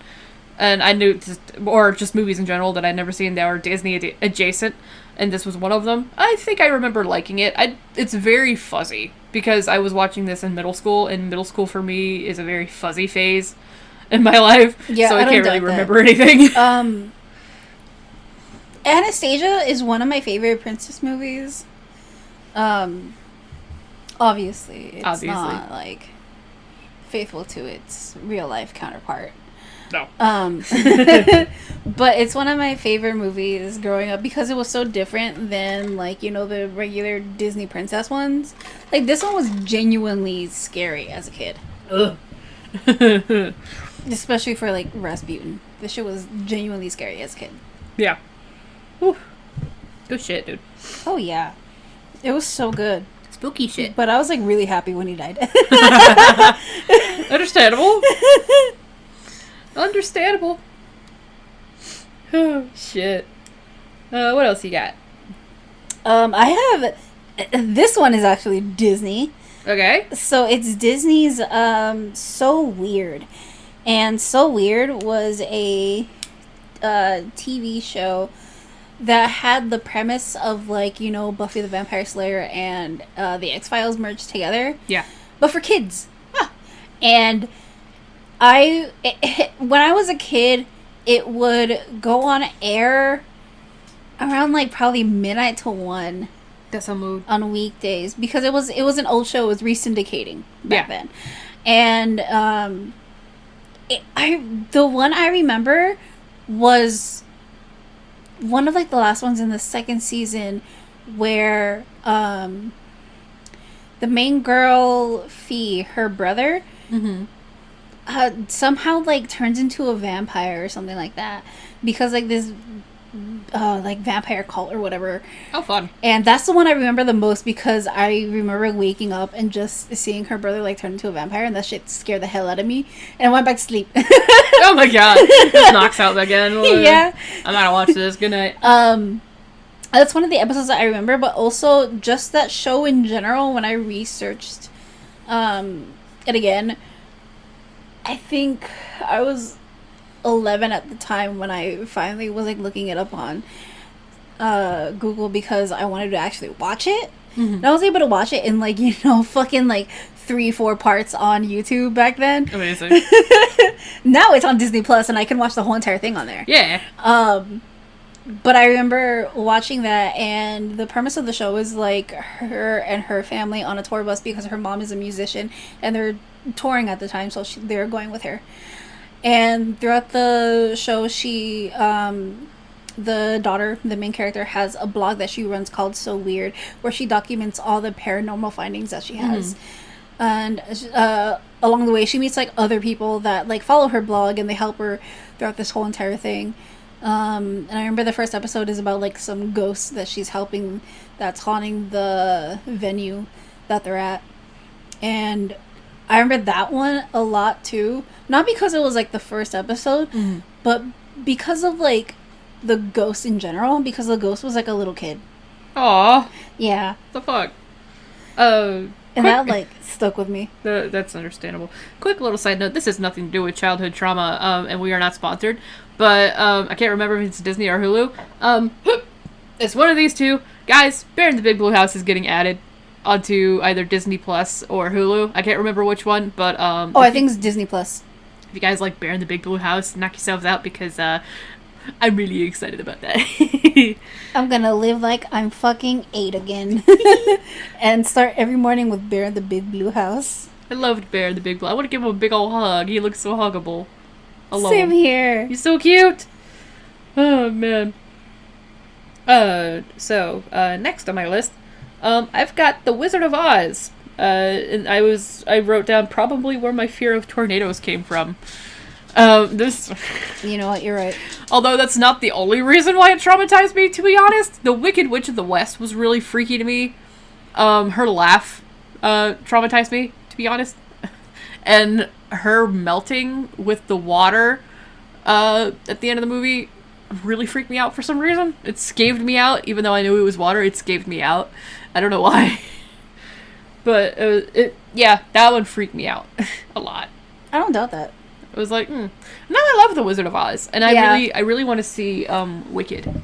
And I knew, or just movies in general that I'd never seen that were Disney adjacent, and this was one of them. I think I remember liking it. It's very fuzzy, because I was watching this in middle school, and middle school for me is a very fuzzy phase in my life, so I can't really remember anything. Anastasia is one of my favorite princess movies. Obviously, it's not, like, faithful to its real-life counterpart. No. But it's one of my favorite movies growing up because it was so different than, like, you know, the regular Disney princess ones. Like, this one was genuinely scary as a kid. Ugh. Especially for, like, Rasputin. This shit was genuinely scary as a kid. Yeah. Whew. Good shit, dude. Oh, yeah. It was so good. Spooky shit. But I was, like, really happy when he died. Understandable. Understandable. Oh, shit. What else you got? I have... This one is actually Disney. Okay. So it's Disney's So Weird. And So Weird was a TV show that had the premise of, like, you know, Buffy the Vampire Slayer and the X-Files merged together. Yeah. But for kids. And when I was a kid, it would go on air around, like, probably midnight to 1. That's a mood. On weekdays. Because it was an old show. It was re-syndicating back then. And the one I remember was one of, like, the last ones in the second season where the main girl, Fee, her brother, somehow, like, turns into a vampire or something like that. Because, like, this like, vampire cult or whatever. Oh, fun. And that's the one I remember the most because I remember waking up and just seeing her brother, like, turn into a vampire, and that shit scared the hell out of me. And I went back to sleep. Oh my god. Just knocks out again. Yeah. I'm gonna watch this. Good night. That's one of the episodes that I remember, but also just that show in general, when I researched it again, I think I was 11 at the time when I finally was, like, looking it up on Google because I wanted to actually watch it. And I was able to watch it in, like, you know, fucking, like, 3-4 parts on YouTube back then. Amazing. Now it's on Disney Plus and I can watch the whole entire thing on there. Yeah. But I remember watching that, and the premise of the show is, like, her and her family on a tour bus because her mom is a musician and they're touring at the time, so they're going with her. And throughout the show, she, the daughter, the main character, has a blog that she runs called So Weird, where she documents all the paranormal findings that she has. And along the way, she meets, like, other people that, like, follow her blog, and they help her throughout this whole entire thing. And I remember the first episode is about, like, some ghosts that she's helping that's haunting the venue that they're at. And I remember that one a lot too. Not because it was, like, the first episode, but because of like the ghost in general, because the ghost was like a little kid. Aw. Yeah. The fuck? And that like stuck with me. That's understandable. Quick little side note, this has nothing to do with childhood trauma, and we are not sponsored, but I can't remember if it's Disney or Hulu. It's one of these two. Guys, Bear in the Big Blue House is getting added onto either Disney Plus or Hulu. I can't remember which one, but I think it's Disney Plus. If you guys like Bear in the Big Blue House, knock yourselves out, because I'm really excited about that. I'm gonna live like I'm fucking 8 again. And start every morning with Bear in the Big Blue House. I loved Bear in the Big Blue. I want to give him a big old hug. He looks so huggable. Same here. He's so cute. Oh, man. So, next on my list, I've got The Wizard of Oz. And I wrote down probably where my fear of tornadoes came from. This... You know what, you're right. Although that's not the only reason why it traumatized me, to be honest. The Wicked Witch of the West was really freaky to me. Her laugh, traumatized me, to be honest. And her melting with the water, at the end of the movie really freaked me out for some reason. It scaved me out, even though I knew it was water, it scaved me out. I don't know why. But, that one freaked me out a lot. I don't doubt that. It was like, No, I love The Wizard of Oz. And I really want to see, Wicked.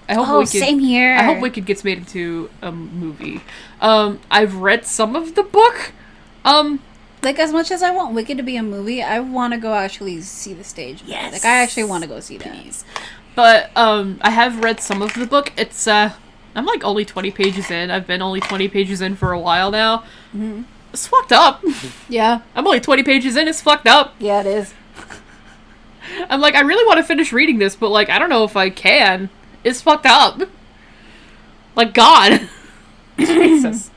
I hope Wicked, same here. I hope Wicked gets made into a movie. I've read some of the book. Like, as much as I want Wicked to be a movie, I want to go actually see the stage. Yes. Like, I actually want to go see that. Please. But, I have read some of the book. It's, I'm like only 20 pages in. I've been only 20 pages in for a while now. Mm-hmm. It's fucked up. Yeah. I'm only 20 pages in. It's fucked up. Yeah, it is. I'm like, I really want to finish reading this, but, like, I don't know if I can. It's fucked up. Like, God. Jesus.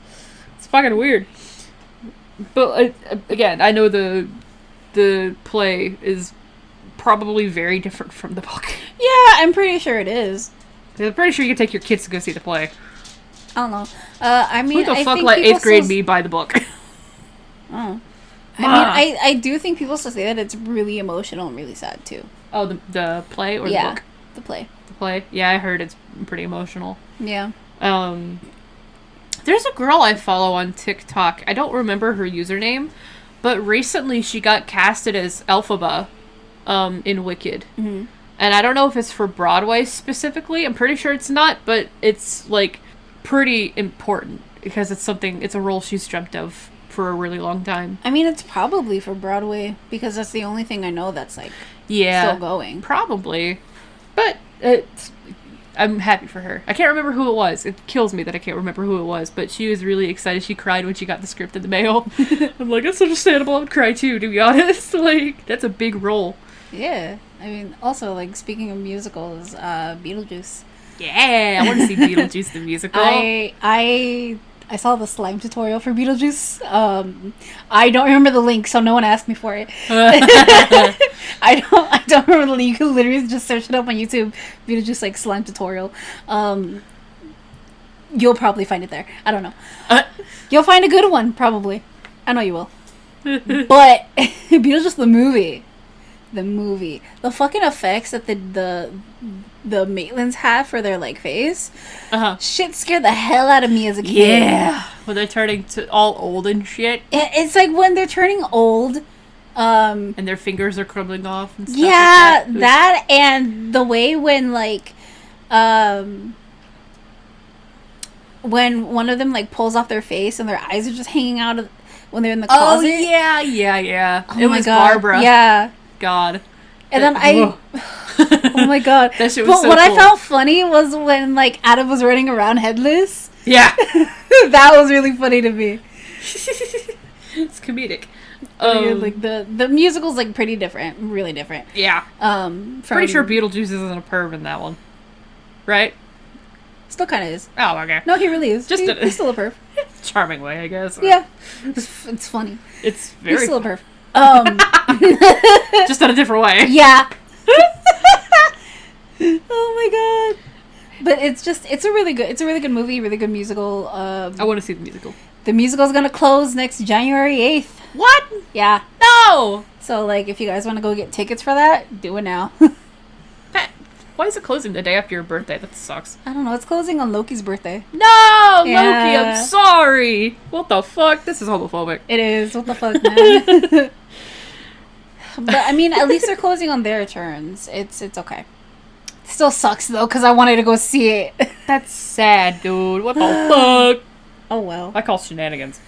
It's fucking weird. But, again, I know the play is probably very different from the book. Yeah, I'm pretty sure it is. I'm pretty sure you can take your kids to go see the play. I don't know. I mean, who the I fuck think let 8th grade still... me buy the book? Oh. I mean, I do think people still say that it's really emotional and really sad, too. Oh, the play or the book? The play. The play? Yeah, I heard it's pretty emotional. Yeah. There's a girl I follow on TikTok. I don't remember her username, but recently she got casted as Elphaba in Wicked. Mm-hmm. And I don't know if it's for Broadway specifically. I'm pretty sure it's not, but it's, like, pretty important because it's a role she's dreamt of for a really long time. I mean, it's probably for Broadway because that's the only thing I know that's, like, still going. Probably. But I'm happy for her. I can't remember who it was. It kills me that I can't remember who it was, but she was really excited. She cried when she got the script in the mail. I'm like, that's understandable. I would cry too, to be honest. Like, that's a big role. Yeah. I mean, also, like, speaking of musicals, Beetlejuice. Yeah, I want to see Beetlejuice the musical. I saw the slime tutorial for Beetlejuice. I don't remember the link, so no one asked me for it. I don't remember the link. You can literally just search it up on YouTube. Beetlejuice, like, slime tutorial. You'll probably find it there. I don't know. You'll find a good one, probably. I know you will. But Beetlejuice the movie, the fucking effects that the Maitlands have for their, like, face, shit scared the hell out of me as a kid. Yeah, when they're turning to all old and shit. It's like when they're turning old, and their fingers are crumbling off and stuff. Yeah, like that and the way when, like, when one of them, like, pulls off their face and their eyes are just hanging out when they're in the closet. Oh yeah. Oh, it was God. Barbara. Yeah. God. And then oh my God. That shit was but what cool. I found funny was when, like, Adam was running around headless. Yeah. That was really funny to me. It's comedic. Like the musical's, like, pretty different, really different. Yeah. Pretty sure Beetlejuice isn't a perv in that one, right? Still kind of is. Oh, okay. No, he really is. Just he's still a perv. Charming way, I guess. Yeah. It's funny. It's very. He's still a perv. Just in a different way. Yeah. Oh my God. But it's a really good movie, really good musical. I want to see the musical. The musical's gonna close next January 8th. What? Yeah. No! So, like, if you guys want to go get tickets for that, do it now. Why is it closing the day after your birthday? That sucks. I don't know. It's closing on Loki's birthday. No, Yeah. Loki, I'm sorry. What the fuck? This is homophobic. It is. What the fuck, man? But, I mean, at least they're closing on their turns. It's okay. Still sucks, though, because I wanted to go see it. That's sad, dude. What the fuck? Oh, well. I call shenanigans.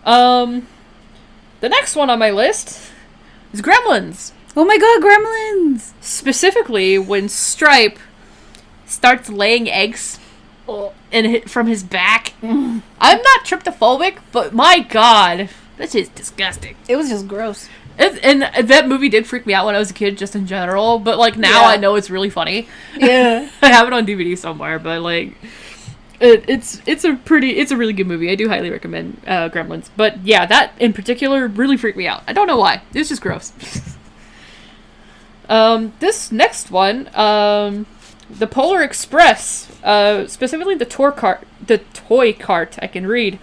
The next one on my list is Gremlins. Oh my god, Gremlins! Specifically, when Stripe starts laying eggs from his back. I'm not tryptophobic, but my god, this is disgusting. It was just gross. And that movie did freak me out when I was a kid, just in general. But like now, Yeah. I know it's really funny. Yeah. I have it on DVD somewhere, but like, it's a really good movie. I do highly recommend Gremlins. But yeah, that in particular really freaked me out. I don't know why. It's just gross. This next one, the Polar Express, specifically the toy cart. I can read,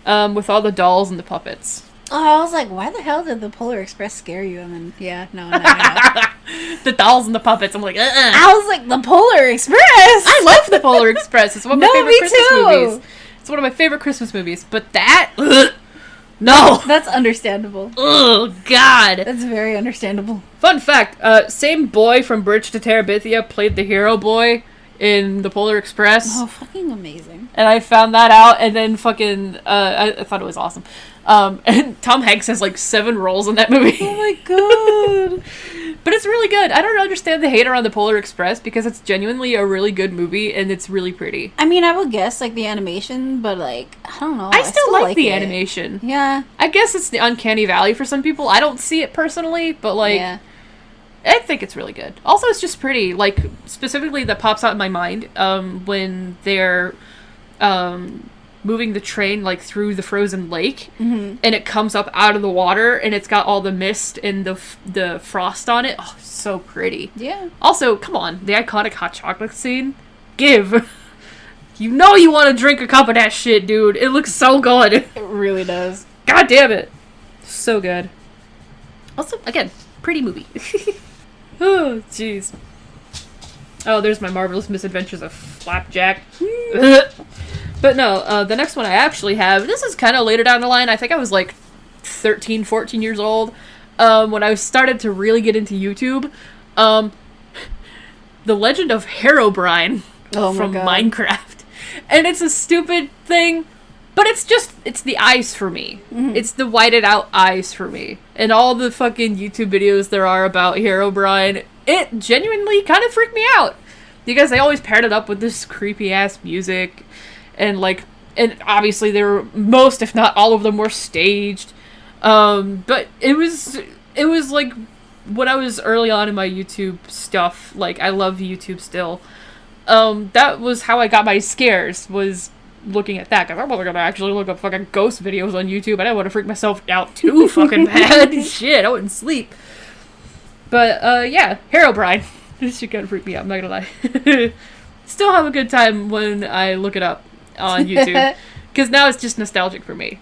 with all the dolls and the puppets. Oh, I was like, why the hell did the Polar Express scare you? And then, yeah, no. The dolls and the puppets. I'm like, I was like, the Polar Express! I love the Polar Express. It's one of my favorite Christmas too. movies. It's one of my favorite Christmas movies. But that, no. That's understandable. Oh, God. That's very understandable. Fun fact, same boy from Bridge to Terabithia played the hero boy in the Polar Express. Oh, fucking amazing. And I found that out, and then fucking, I thought it was awesome. And Tom Hanks has like 7 roles in that movie. Oh my god. But it's really good. I don't understand the hate around the Polar Express because it's genuinely a really good movie and it's really pretty. I mean, I would guess like the animation, but like, I don't know. I still like the it. animation. Yeah. I guess it's the uncanny valley for some people. I don't see it personally, but like, Yeah. I think it's really good. Also, it's just pretty. Like, specifically that pops out in my mind when they're moving the train like through the frozen lake, and it comes up out of the water, and it's got all the mist and the frost on it. Oh, so pretty. Yeah. Also, come on, the iconic hot chocolate scene. Give. You know you want to drink a cup of that shit, dude. It looks so good. It really does. God damn it. So good. Also, again, pretty movie. Oh, jeez. Oh, there's my marvelous misadventures of Flapjack. But no, the next one I actually have, this is kind of later down the line. I think I was like 13, 14 years old when I started to really get into YouTube. The Legend of Herobrine from Minecraft. And it's a stupid thing, but it's the eyes for me. It's the whited out eyes for me. And all the fucking YouTube videos there are about Herobrine, it genuinely kind of freaked me out. Because they always paired it up with this creepy ass music. And obviously they were, most if not all of them were staged. But it was like when I was early on in my YouTube stuff, like I love YouTube still. That was how I got my scares, was looking at that, because I wasn't gonna actually look up fucking ghost videos on YouTube. I didn't want to freak myself out too fucking bad. Shit, I wouldn't sleep. But yeah, Herobrine. This shit kind of freaked me out, I'm not gonna lie. Still have a good time when I look it up on YouTube, because now it's just nostalgic for me.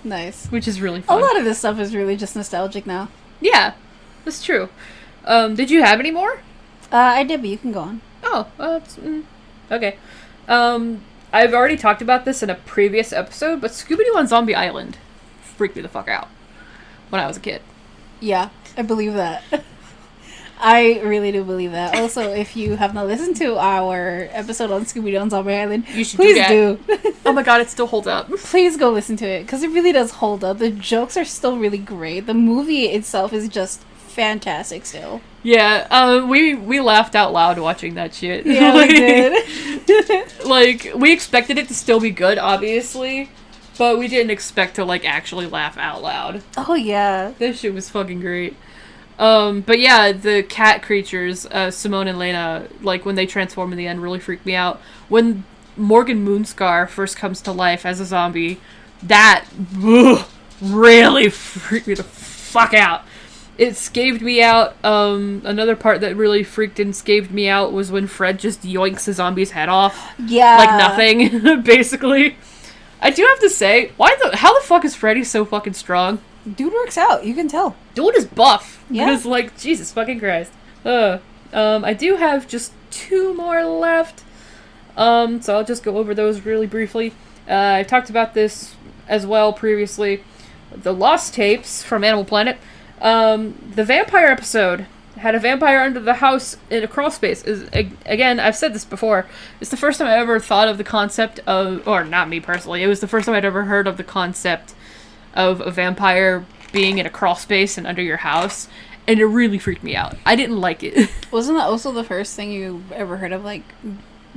Nice. Which is really fun. A lot of this stuff is really just nostalgic now. Yeah, that's true. Did you have any more? I did, but you can go on. Oh, okay. I've already talked about this in a previous episode, but Scooby-Doo on Zombie Island freaked me the fuck out when I was a kid. Yeah, I believe that. I really do believe that. Also, if you have not listened to our episode on Scooby-Doo on Zombie Island, You should please do that. Oh my god, it still holds up. Please go listen to it, because it really does hold up. The jokes are still really great. The movie itself is just fantastic still. Yeah, we laughed out loud watching that shit. Yeah, we did. Like, we expected it to still be good, obviously, but we didn't expect to, like, actually laugh out loud. Oh, yeah. This shit was fucking great. But yeah, the cat creatures, Simone and Lena, like, when they transform in the end, really freaked me out. When Morgan Moonscar first comes to life as a zombie, that really freaked me the fuck out. It scaved me out. Another part that really freaked and scaved me out was when Fred just yoinks the zombie's head off. Yeah. Like nothing, basically. I do have to say, how the fuck is Freddy so fucking strong? Dude works out, you can tell. Dude is buff. Yeah. Because, like, Jesus fucking Christ. I do have just 2 more left. So I'll just go over those really briefly. I talked about this as well previously. The Lost Tapes from Animal Planet. The vampire episode had a vampire under the house in a crawl space. Again, I've said this before. It's the first time I ever thought of the concept of, or not me personally, it was the first time I'd ever heard of the concept of a vampire being in a crawl space and under your house. And it really freaked me out. I didn't like it. Wasn't that also the first thing you ever heard of, like,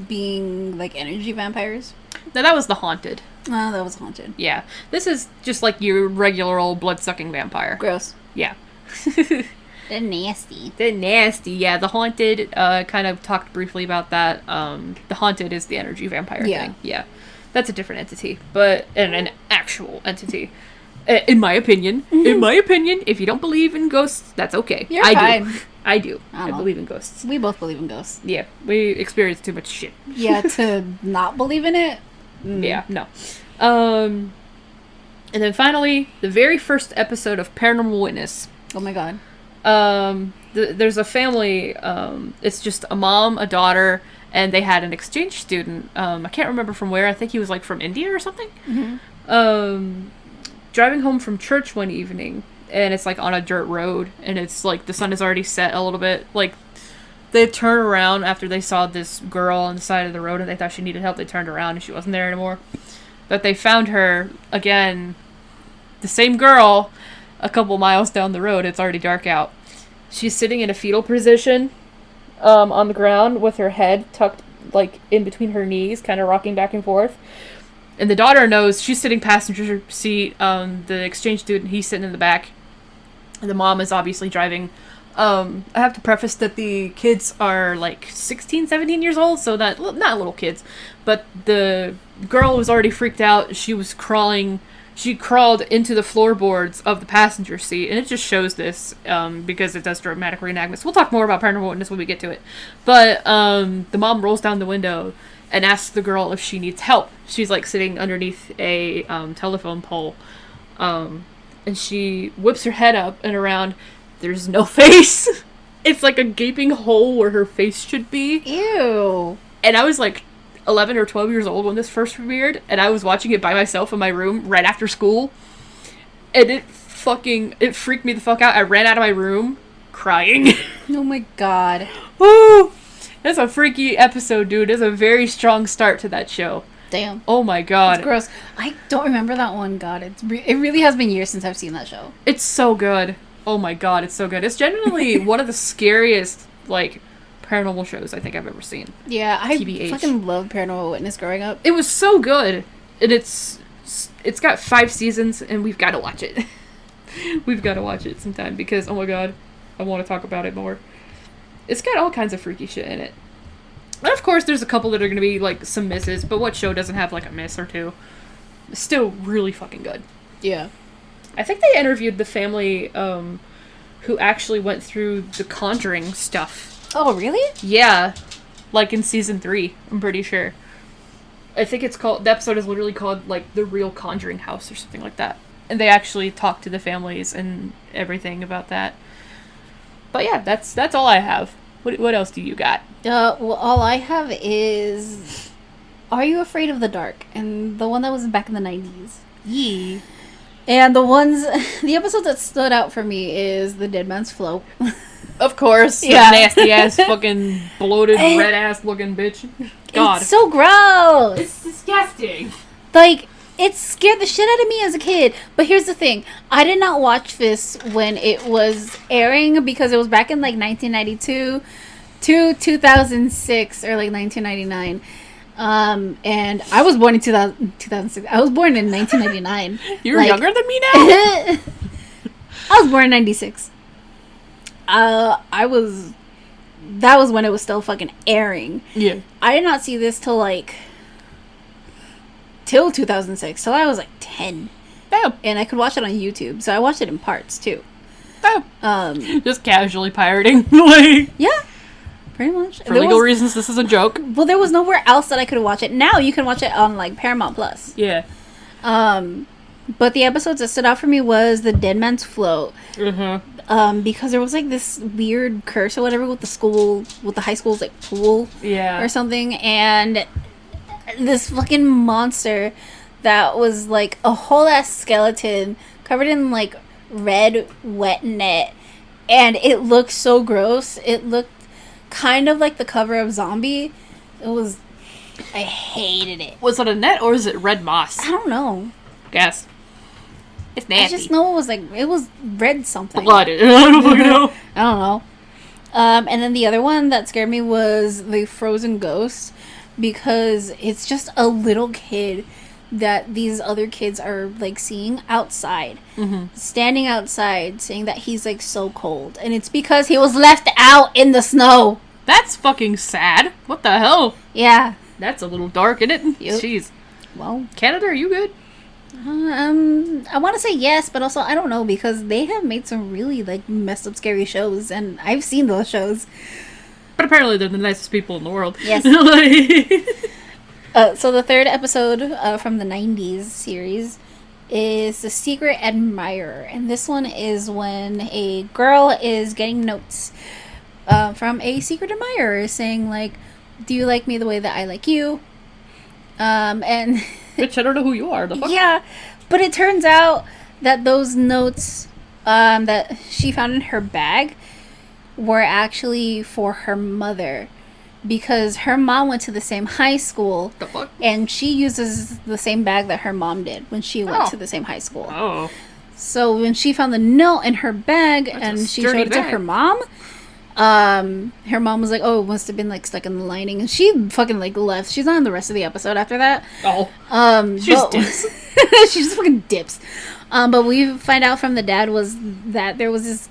being, like, energy vampires? No, that was The Haunted. Oh, that was Haunted. Yeah. This is just like your regular old blood-sucking vampire. Gross. Yeah. They're nasty. They're nasty, yeah. The Haunted, kind of talked briefly about that. The Haunted is the energy vampire thing. Yeah. That's a different entity, but an actual entity. In my opinion. Mm-hmm. In my opinion, if you don't believe in ghosts, that's okay. You're fine. I do. I believe in ghosts. We both believe in ghosts. Yeah. We experience too much shit. Yeah, to not believe in it? Mm. Yeah, no. And then finally, the very first episode of Paranormal Witness. Oh my god. There's a family, it's just a mom, a daughter, and they had an exchange student. I can't remember from where. I think he was like from India or something. Mm-hmm. Driving home from church one evening, and it's like on a dirt road, and it's like the sun has already set a little bit. Like, they turn around after they saw this girl on the side of the road, and they thought she needed help. They turned around, and she wasn't there anymore. But they found her, again, the same girl, a couple miles down the road. It's already dark out. She's sitting in a fetal position on the ground with her head tucked like in between her knees, kind of rocking back and forth. And the daughter knows. She's sitting passenger seat. The exchange student, he's sitting in the back. And the mom is obviously driving. I have to preface that the kids are like 16, 17 years old, so not little kids. But the girl was already freaked out. She was crawling. She crawled into the floorboards of the passenger seat, and it just shows this because it does dramatic reenactments. We'll talk more about Paranormal Witness when we get to it. But the mom rolls down the window and asks the girl if she needs help. She's like sitting underneath a telephone pole, and she whips her head up and around. There's no face. It's like a gaping hole where her face should be. Ew. And I was like 11 or 12 years old when this first premiered, and I was watching it by myself in my room right after school, and it freaked me the fuck out. I ran out of my room crying. Oh my god. Woo! That's a freaky episode, dude. It's a very strong start to that show. Damn. Oh my god. It's gross. I don't remember that one. God, it really has been years since I've seen that show. It's so good. Oh my god, it's so good. It's genuinely one of the scariest, like, paranormal shows I think I've ever seen. Yeah, I TBH. fucking loved Paranormal Witness growing up. It was so good. And it's got 5 seasons, and we've got to watch it. We've got to watch it sometime because, oh my god, I want to talk about it more. It's got all kinds of freaky shit in it. And of course, there's a couple that are going to be, like, some misses, but what show doesn't have, like, a miss or two? It's still really fucking good. Yeah. I think they interviewed the family who actually went through the Conjuring stuff. Oh, really? Yeah. Like in season 3, I'm pretty sure. I think it's called, the episode is literally called, like, The Real Conjuring House or something like that. And they actually talked to the families and everything about that. But yeah, that's all I have. What else do you got? Well, all I have is Are You Afraid of the Dark? And the one that was back in the 90s. Yeah. And the episode that stood out for me is The Dead Man's Float. Of course. Yeah. Nasty ass, fucking bloated, red ass looking bitch. God. It's so gross. It's disgusting. Like, it scared the shit out of me as a kid. But here's the thing. I did not watch this when it was airing because it was back in like 1992 to 2006 or like 1999. And I was born in 2006. I was born in 1999. You're younger than me now? I was born in 96. That was when it was still fucking airing. Yeah. I did not see this till 2006. Till I was like 10. Damn. And I could watch it on YouTube. So I watched it in parts too. Damn. Just casually pirating. Like, yeah. Pretty much. For legal reasons, this is a joke. Well, there was nowhere else that I could watch it. Now you can watch it on like Paramount Plus. Yeah. But the episodes that stood out for me was the Dead Man's Float. Mm-hmm. Because there was like this weird curse or whatever with the high school's like pool, or something, and this fucking monster that was like a whole ass skeleton covered in like red wet net, and it looked so gross. It looked kind of like the cover of Zombie. I hated it. Was it a net or is it red moss? I don't know. Guess. It's nasty. I just know it was red something. Blood. I don't fucking know. I don't know. And then the other one that scared me was the Frozen Ghost, because it's just a little kid that these other kids are like seeing outside, standing outside, saying that he's like so cold, and it's because he was left out in the snow. That's fucking sad. What the hell? Yeah. That's a little dark, isn't it? Yep. Jeez. Well, Canada, are you good? I want to say yes, but also I don't know, because they have made some really like messed up scary shows, and I've seen those shows. But apparently they're the nicest people in the world. Yes. So the third episode from the 90s series is The Secret Admirer. And this one is when a girl is getting notes from a secret admirer saying, like, do you like me the way that I like you? And Bitch, I don't know who you are. The fuck? yeah, but it turns out that those notes that she found in her bag were actually for her mother, because her mom went to the same high school. The fuck? And she uses the same bag that her mom did when she went to the same high school. Oh. So when she found the note in her bag, That's and she showed it to her mom was like, oh, it must have been like stuck in the lining, and she fucking like left. She's not in the rest of the episode after that. Oh. She just dips. She just fucking dips. But we find out from the dad was that there was this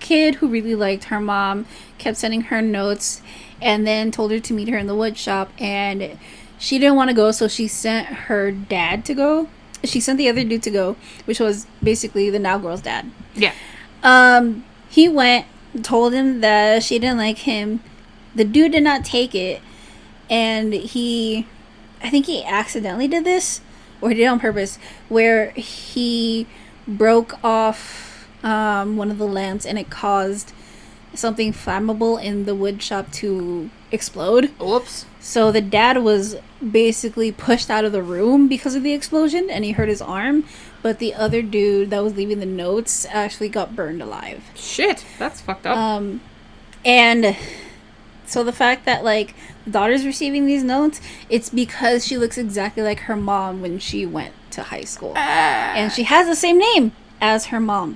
kid who really liked her mom, kept sending her notes, and then told her to meet her in the wood shop, and she didn't want to go, so she sent her dad to go. She sent the other dude to go, which was basically the now girl's dad. Yeah. He went, told him that she didn't like him. The dude did not take it, and I think he accidentally did this, or he did it on purpose, where he broke off one of the lamps, and it caused something flammable in the wood shop to explode. Whoops. So the dad was basically pushed out of the room because of the explosion, and he hurt his arm, but the other dude that was leaving the notes actually got burned alive. Shit, that's fucked up. And so the fact that like the daughter's receiving these notes, it's because she looks exactly like her mom when she went to high school. And she has the same name as her mom.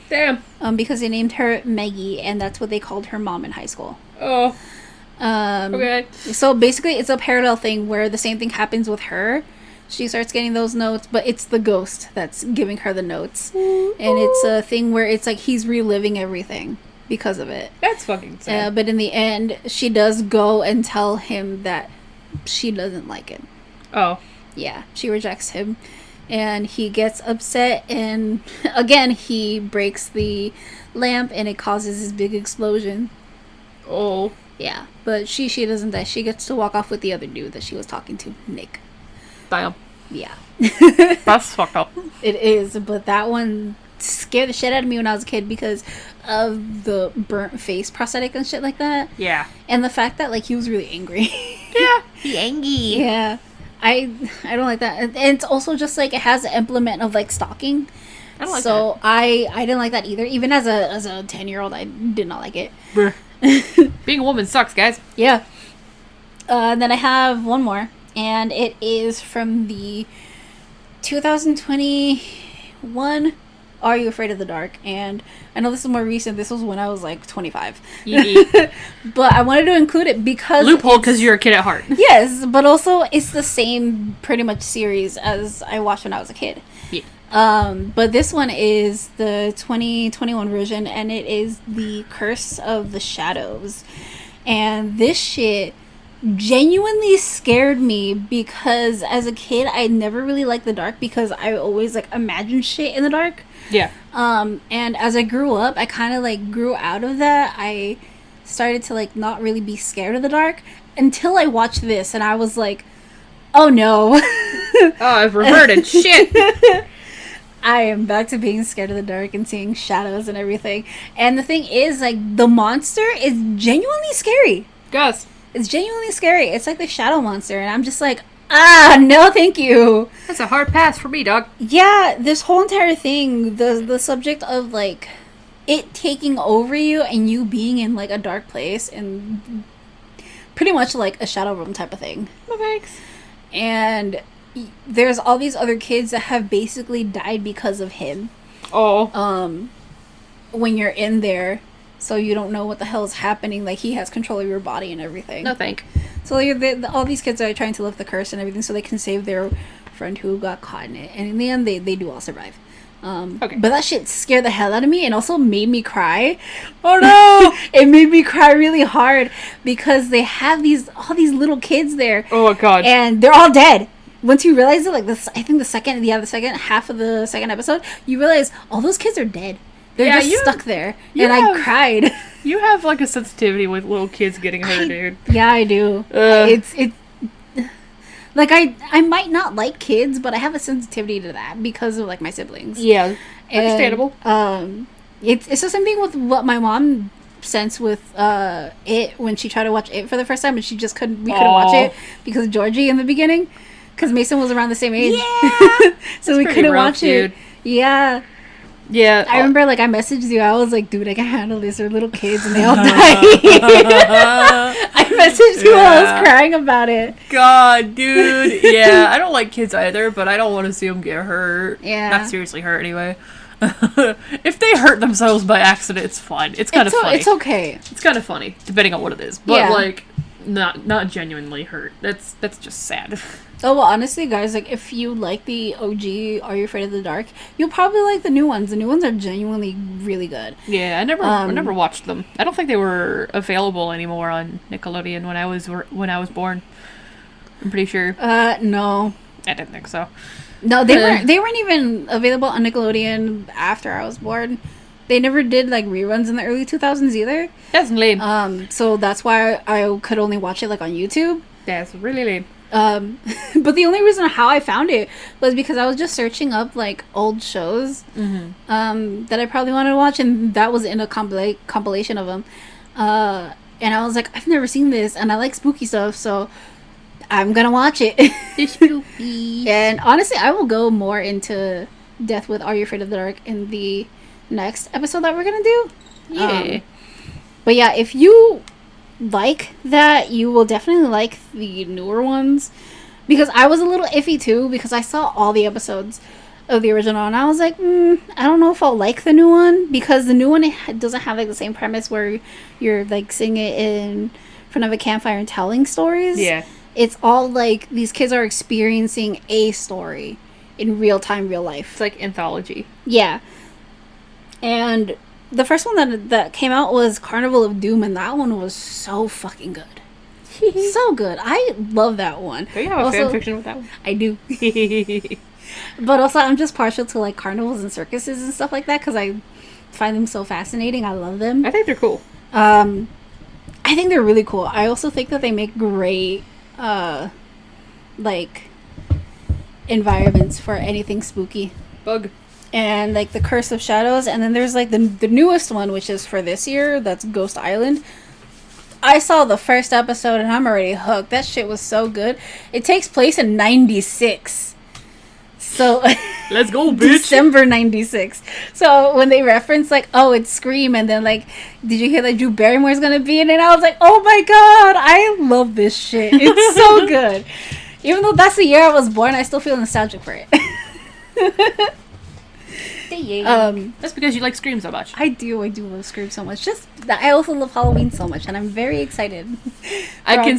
Damn. Because they named her Maggie, and that's what they called her mom in high school. Oh. Okay. So basically, it's a parallel thing where the same thing happens with her. She starts getting those notes, but it's the ghost that's giving her the notes. And it's a thing where it's like he's reliving everything because of it. That's fucking sad. But in the end, she does go and tell him that she doesn't like him. Oh. Yeah, she rejects him. And he gets upset, and again, he breaks the lamp, and it causes this big explosion. Oh. Yeah, but she doesn't die. She gets to walk off with the other dude that she was talking to, Nick. Damn. Yeah. That's fucked up. It is, but that one scared the shit out of me when I was a kid because of the burnt face prosthetic and shit like that. Yeah. And the fact that, like, he was really angry. Yeah. He angry. Yeah. I don't like that. And it's also just, like, it has an implement of, like, stalking. I don't like so that. I didn't like that either. Even as a 10-year-old, I did not like it. Being a woman sucks, guys. Yeah. And then I have one more, and it is from the 2021 Are You Afraid of the Dark? And I know this is more recent. This was when I was like 25. But I wanted to include it because loophole, because you're a kid at heart. Yes, but also it's the same pretty much series as I watched when I was a kid. Yeah. But this one is the 2021 version, and it is The Curse of the Shadows. And this shit genuinely scared me because as a kid, I never really liked the dark because I always like imagined shit in the dark. Yeah. And as I grew up, I kind of like grew out of that. I started to like not really be scared of the dark until I watched this, and I was like, oh no. Oh, I've reverted. Shit. I am back to being scared of the dark and seeing shadows and everything. And the thing is, like, the monster is genuinely scary. Gus. It's genuinely scary. It's like the shadow monster. And I'm just like, no, thank you. That's a hard pass for me, dog. Yeah, this whole entire thing, the subject of, like, it taking over you and you being in, like, a dark place and pretty much like a shadow room type of thing. No thanks. And there's all these other kids that have basically died because of him. Oh. When you're in there, so you don't know what the hell is happening. Like, he has control of your body and everything. No thank. So all these kids are trying to lift the curse and everything so they can save their friend who got caught in it. And in the end, they do all survive. Okay. But that shit scared the hell out of me and also made me cry. Oh no! It made me cry really hard because they have all these little kids there. Oh my god. And they're all dead. Once you realize it, like this, I think the second half of the second episode, you realize all those kids are dead. They're just stuck there. And I cried. You have like a sensitivity with little kids getting hurt, dude. Yeah, I do. It's like I might not like kids, but I have a sensitivity to that because of like my siblings. Yeah, and, understandable. It's the same thing with what my mom sensed with It when she tried to watch It for the first time, and we couldn't watch it because of Georgie in the beginning, because Mason was around the same age. Yeah, so we couldn't watch it. Yeah. Yeah, I remember, like, I messaged you. I was like, dude, I can handle this. They're little kids and they all die. I messaged you while I was crying about it. God, dude. Yeah, I don't like kids either, but I don't want to see them get hurt. Yeah. Not seriously hurt, anyway. If they hurt themselves by accident, it's fine. It's kind of funny. It's okay. It's kind of funny, depending on what it is. But, like, not genuinely hurt. That's just sad. Oh, well, honestly, guys, like, if you like the OG Are You Afraid of the Dark, you'll probably like the new ones. The new ones are genuinely really good. Yeah, I never watched them. I don't think they were available anymore on Nickelodeon when I was born. I'm pretty sure. No. I didn't think so. No, they weren't even available on Nickelodeon after I was born. They never did, like, reruns in the early 2000s either. That's lame. So that's why I could only watch it, like, on YouTube. That's really lame. But the only reason how I found it was because I was just searching up, like, old shows that I probably wanted to watch, and that was in a compilation of them. And I was like, I've never seen this, and I like spooky stuff, so I'm gonna watch it. It's spooky. And honestly, I will go more into depth with Are You Afraid of the Dark in the next episode that we're gonna do. Yeah. But yeah, if you like that, you will definitely like the newer ones, because I was a little iffy too, because I saw all the episodes of the original and I was like, I don't know if I'll like the new one, because the new one, it doesn't have like the same premise where you're like singing it in front of a campfire and telling stories. Yeah, it's all like these kids are experiencing a story in real time, real life. It's like anthology. Yeah. And the first one that came out was Carnival of Doom, and that one was so fucking good. So good. I love that one. Do you have a fan fiction with that one? I do. But also, I'm just partial to, like, carnivals and circuses and stuff like that, because I find them so fascinating. I love them. I think they're cool. I think they're really cool. I also think that they make great, like, environments for anything spooky. Bug. And, like, the Curse of Shadows. And then there's, like, the newest one, which is for this year. That's Ghost Island. I saw the first episode, and I'm already hooked. That shit was so good. It takes place in 96. So... Let's go, bitch! December 96. So, when they reference, like, oh, it's Scream, and then, like, did you hear that Drew Barrymore's gonna be in it? I was like, oh my god, I love this shit. It's so good. Even though that's the year I was born, I still feel nostalgic for it. That's because you like Scream so much. I do love Scream so much. Just that I also love Halloween so much, and I'm very excited. I can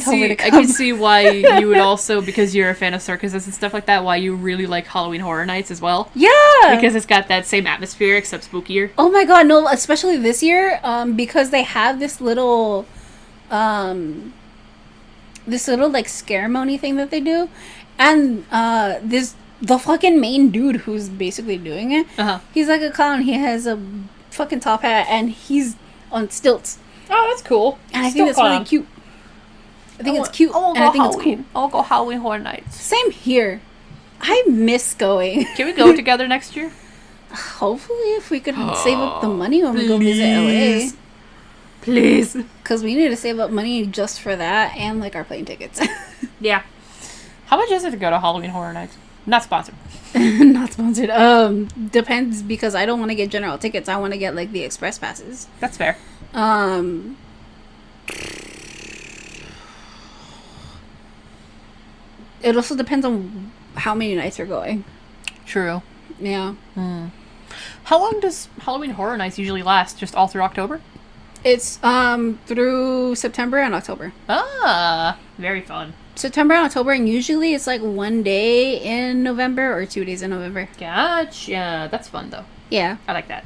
see why you would also, because you're a fan of circuses and stuff like that, why you really like Halloween Horror Nights as well. Yeah, because it's got that same atmosphere except spookier. Oh my god, no! Especially this year, because they have this little like ceremony thing that they do, and the fucking main dude who's basically doing it, he's like a clown. He has a fucking top hat, and he's on stilts. Oh, that's cool. And I think that's really cute. I think it's cute, and I think it's cool. I'll go Halloween Horror Nights. Same here. I miss going. Can we go together next year? Hopefully, if we could save up the money when we go visit LA. Please. Because we need to save up money just for that and, like, our plane tickets. Yeah. How much is it to go to Halloween Horror Nights? Not sponsored. Not sponsored. Depends, because I don't want to get general tickets. I want to get, like, the express passes. That's fair. It also depends on how many nights we're going. True. Yeah. How long does Halloween Horror Nights usually last? Just all through October? It's through September and October. Ah, very fun. September and October, and usually it's like 1 day in November or 2 days in November. Gotcha. That's fun, though. Yeah. I like that.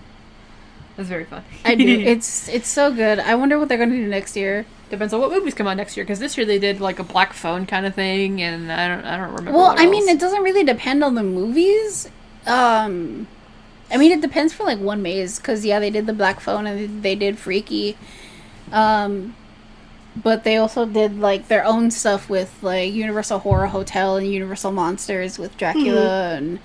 That's very fun. I do. It's so good. I wonder what they're going to do next year. Depends on what movies come out next year, because this year they did like a black phone kind of thing, and I don't remember. Well, what I mean, else. it doesn't really depend on the movies. I mean, it depends for like one maze, because yeah, they did the black phone and they did Freaky, but they also did like their own stuff with like Universal Horror Hotel and Universal Monsters with Dracula and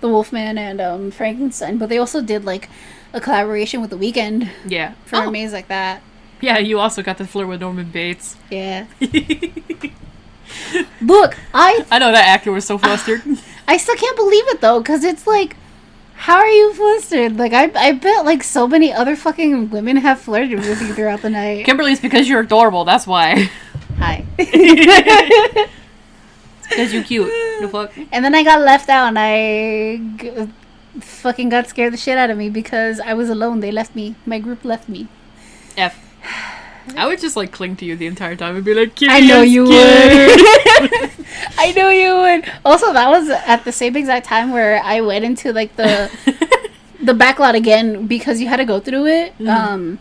the Wolfman and Frankenstein. But they also did like a collaboration with The Weeknd. Yeah. For a maze like that. Yeah, you also got to flirt with Norman Bates. Yeah. Look, I know that actor was so flustered. I still can't believe it though, because it's like, how are you flustered? Like, I bet like so many other fucking women have flirted with you throughout the night. Kimberly, it's because you're adorable. That's why. Hi. It's because you're cute. The fuck. And then I got left out, and fucking got scared the shit out of me because I was alone. They left me. My group left me. F. I would just like cling to you the entire time and be like, I know you would. I know you would. Also, that was at the same exact time where I went into like the backlot again because you had to go through it. And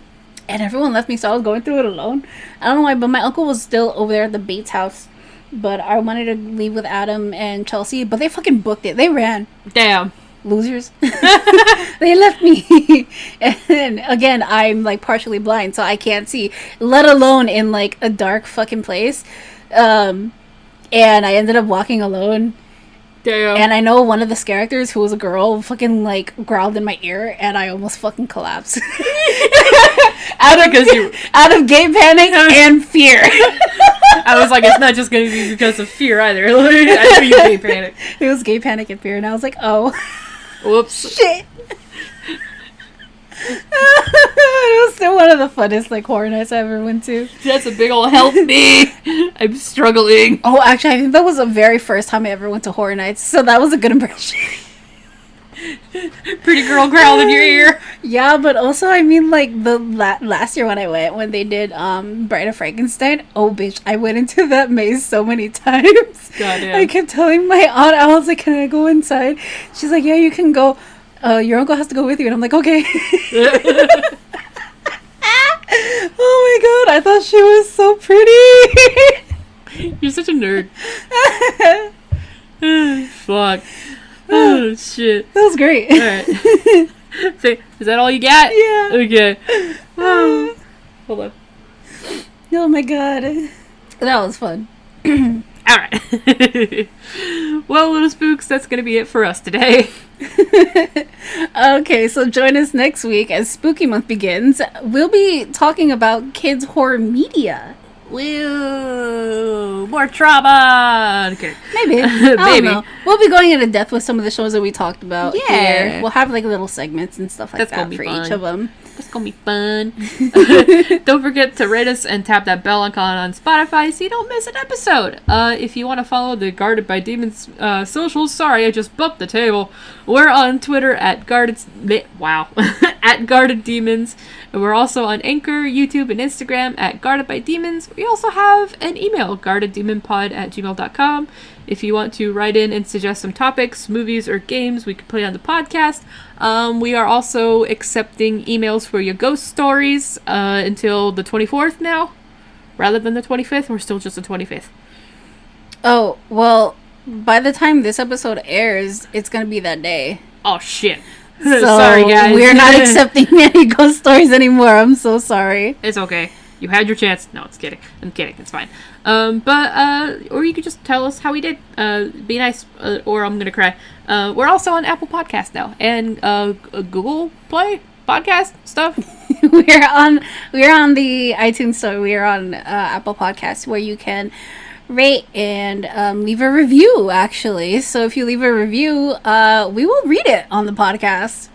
everyone left me, so I was going through it alone. I don't know why, but my uncle was still over there at the Bates house. But I wanted to leave with Adam and Chelsea, but they fucking booked it. They ran. Damn. Losers. They left me. And again, I'm like partially blind, so I can't see, let alone in like a dark fucking place. And I ended up walking alone. Damn. And I know one of the characters, who was a girl, fucking like growled in my ear, and I almost fucking collapsed. out of gay panic and fear. I was like, it's not just gonna be because of fear either. I knew you gay panic. It was gay panic and fear, and I was like, oh. Whoops. Shit. It was still one of the funnest like horror nights I ever went to. That's a big ol' help me. I'm struggling. Oh, actually, I think that was the very first time I ever went to horror nights, so that was a good impression. Pretty girl growled in your ear. Yeah, but also, I mean, like, the last year when I went, when they did Bride of Frankenstein, oh, bitch, I went into that maze so many times. Goddamn. I kept telling my aunt, I was like, can I go inside? She's like, yeah, you can go. Your uncle has to go with you. And I'm like, okay. Oh my god, I thought she was so pretty. You're such a nerd. Fuck. Oh, shit. That was great. Alright. Is that all you got? Yeah. Okay. Hold on. Oh my god. That was fun. Alright. Well, little spooks, that's gonna be it for us today. Okay, so join us next week as Spooky Month begins. We'll be talking about kids' horror media. Woo! More trauma! Okay. Maybe. I don't know. We'll be going into depth with some of the shows that we talked about here. We'll have like little segments and stuff like that for each of them. That's gonna be fun. Don't forget to rate us and tap that bell icon on Spotify so you don't miss an episode. If you want to follow the Guarded by Demons socials, sorry, I just bumped the table. We're on Twitter at at Guarded Demons. And we're also on Anchor, YouTube, and Instagram at Guarded by Demons. We also have an email, guardeddemonpod@gmail.com. If you want to write in and suggest some topics, movies, or games we could play on the podcast. We are also accepting emails for your ghost stories until the 24th now. Rather than the 25th, we're still just the 25th. Oh, well, by the time this episode airs, it's going to be that day. Oh, shit. So sorry, guys. We're not accepting any ghost stories anymore. I'm so sorry. It's okay. You had your chance. No, it's kidding. I'm kidding. It's fine. Or you could just tell us how we did. Be nice, or I'm gonna cry. We're also on Apple Podcast now and Google Play podcast stuff. We're on the iTunes store. We are on Apple Podcasts, where you can rate and leave a review. Actually, so if you leave a review, we will read it on the podcast.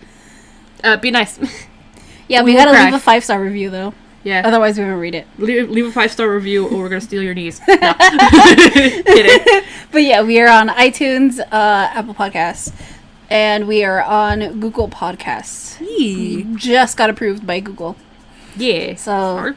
Be nice. Yeah, we gotta leave a 5-star review though. Yeah. Otherwise, we won't read it. Leave a 5-star review, or we're gonna steal your knees. No. Kidding. But yeah, we are on iTunes, Apple Podcasts, and we are on Google Podcasts. We just got approved by Google. Yeah. So.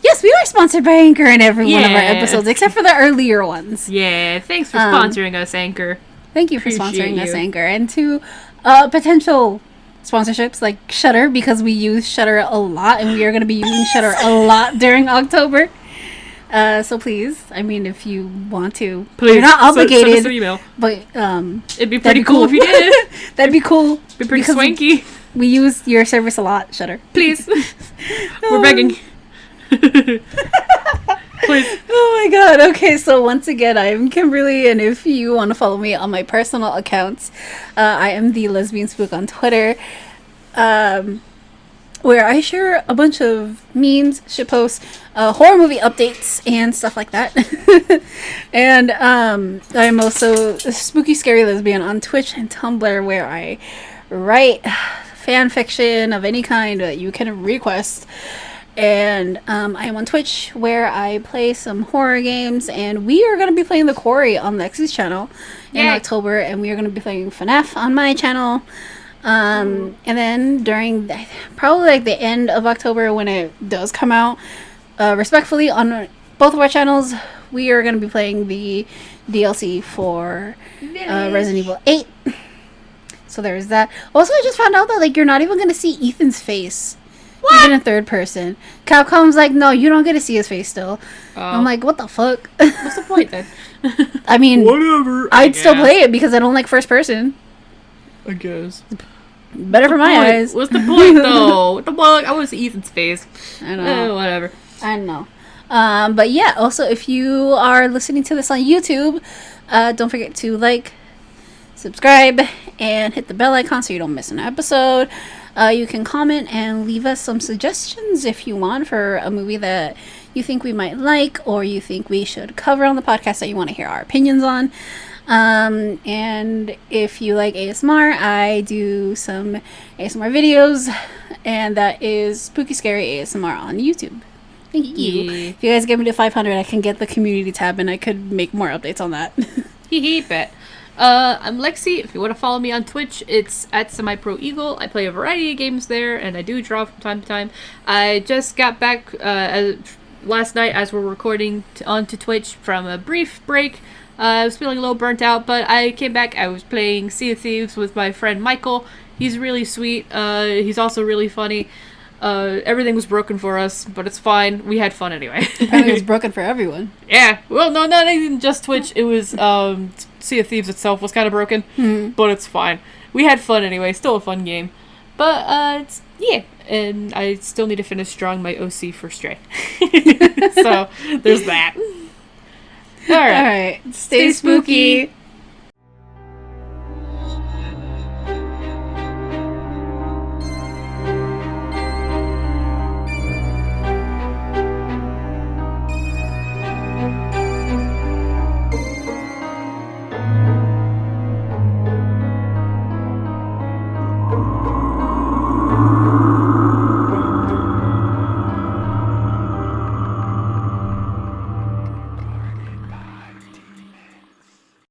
Yes, we are sponsored by Anchor in every one of our episodes, except for the earlier ones. Yeah. Thanks for sponsoring us, Anchor. Thank you for sponsoring us, Anchor, and to potential sponsorships like Shudder, because we use Shudder a lot, and we are going to be using Shudder a lot during October. So please, I mean, if you want to, please, you're not obligated. Send us an email. But it'd be pretty cool if you did. That'd be cool. Be pretty swanky. We use your service a lot, Shudder. Please, we're begging. Please. Oh my god. Okay, so once again, I am Kimberly, and if you want to follow me on my personal accounts, I am the Lesbian Spook on Twitter, where I share a bunch of memes, shitposts, horror movie updates, and stuff like that. And I'm also a Spooky Scary Lesbian on Twitch and Tumblr, where I write fan fiction of any kind that you can request. And I am on Twitch, where I play some horror games, and we are going to be playing The Quarry on Lexi's channel in October, and we are going to be playing FNAF on my channel. And then during probably like the end of October, when it does come out, respectfully, on both of our channels, we are going to be playing the DLC for Resident Evil 8. So there's that. Also, I just found out that like you're not even going to see Ethan's face. What? Even in third person. Capcom's like, no, you don't get to see his face still. I'm like, what the fuck? What's the point then? I mean, whatever. I'd still play it because I don't like first person. I guess. Better for my eyes. What's the point though? What the fuck? I want to see Ethan's face. I know. Whatever. I know. But yeah, also if you are listening to this on YouTube, don't forget to like, subscribe, and hit the bell icon so you don't miss an episode. You can comment and leave us some suggestions if you want for a movie that you think we might like, or you think we should cover on the podcast that you want to hear our opinions on. And if you like ASMR, I do some ASMR videos, and that is Spooky Scary ASMR on YouTube. Thank you. Yeah. If you guys get me to 500, I can get the community tab, and I could make more updates on that. Bet. I'm Lexi. If you want to follow me on Twitch, it's at SemiProEagle. I play a variety of games there, and I do draw from time to time. I just got back last night as we're recording onto Twitch from a brief break. I was feeling a little burnt out, but I came back. I was playing Sea of Thieves with my friend Michael. He's really sweet. He's also really funny. Everything was broken for us, but it's fine. We had fun anyway. Apparently it was broken for everyone. Yeah. Well, no, not even just Twitch. It was Sea of Thieves itself was kind of broken, but it's fine. We had fun anyway. Still a fun game. But, yeah. And I still need to finish drawing my OC for Stray. So, there's that. All right. Stay spooky.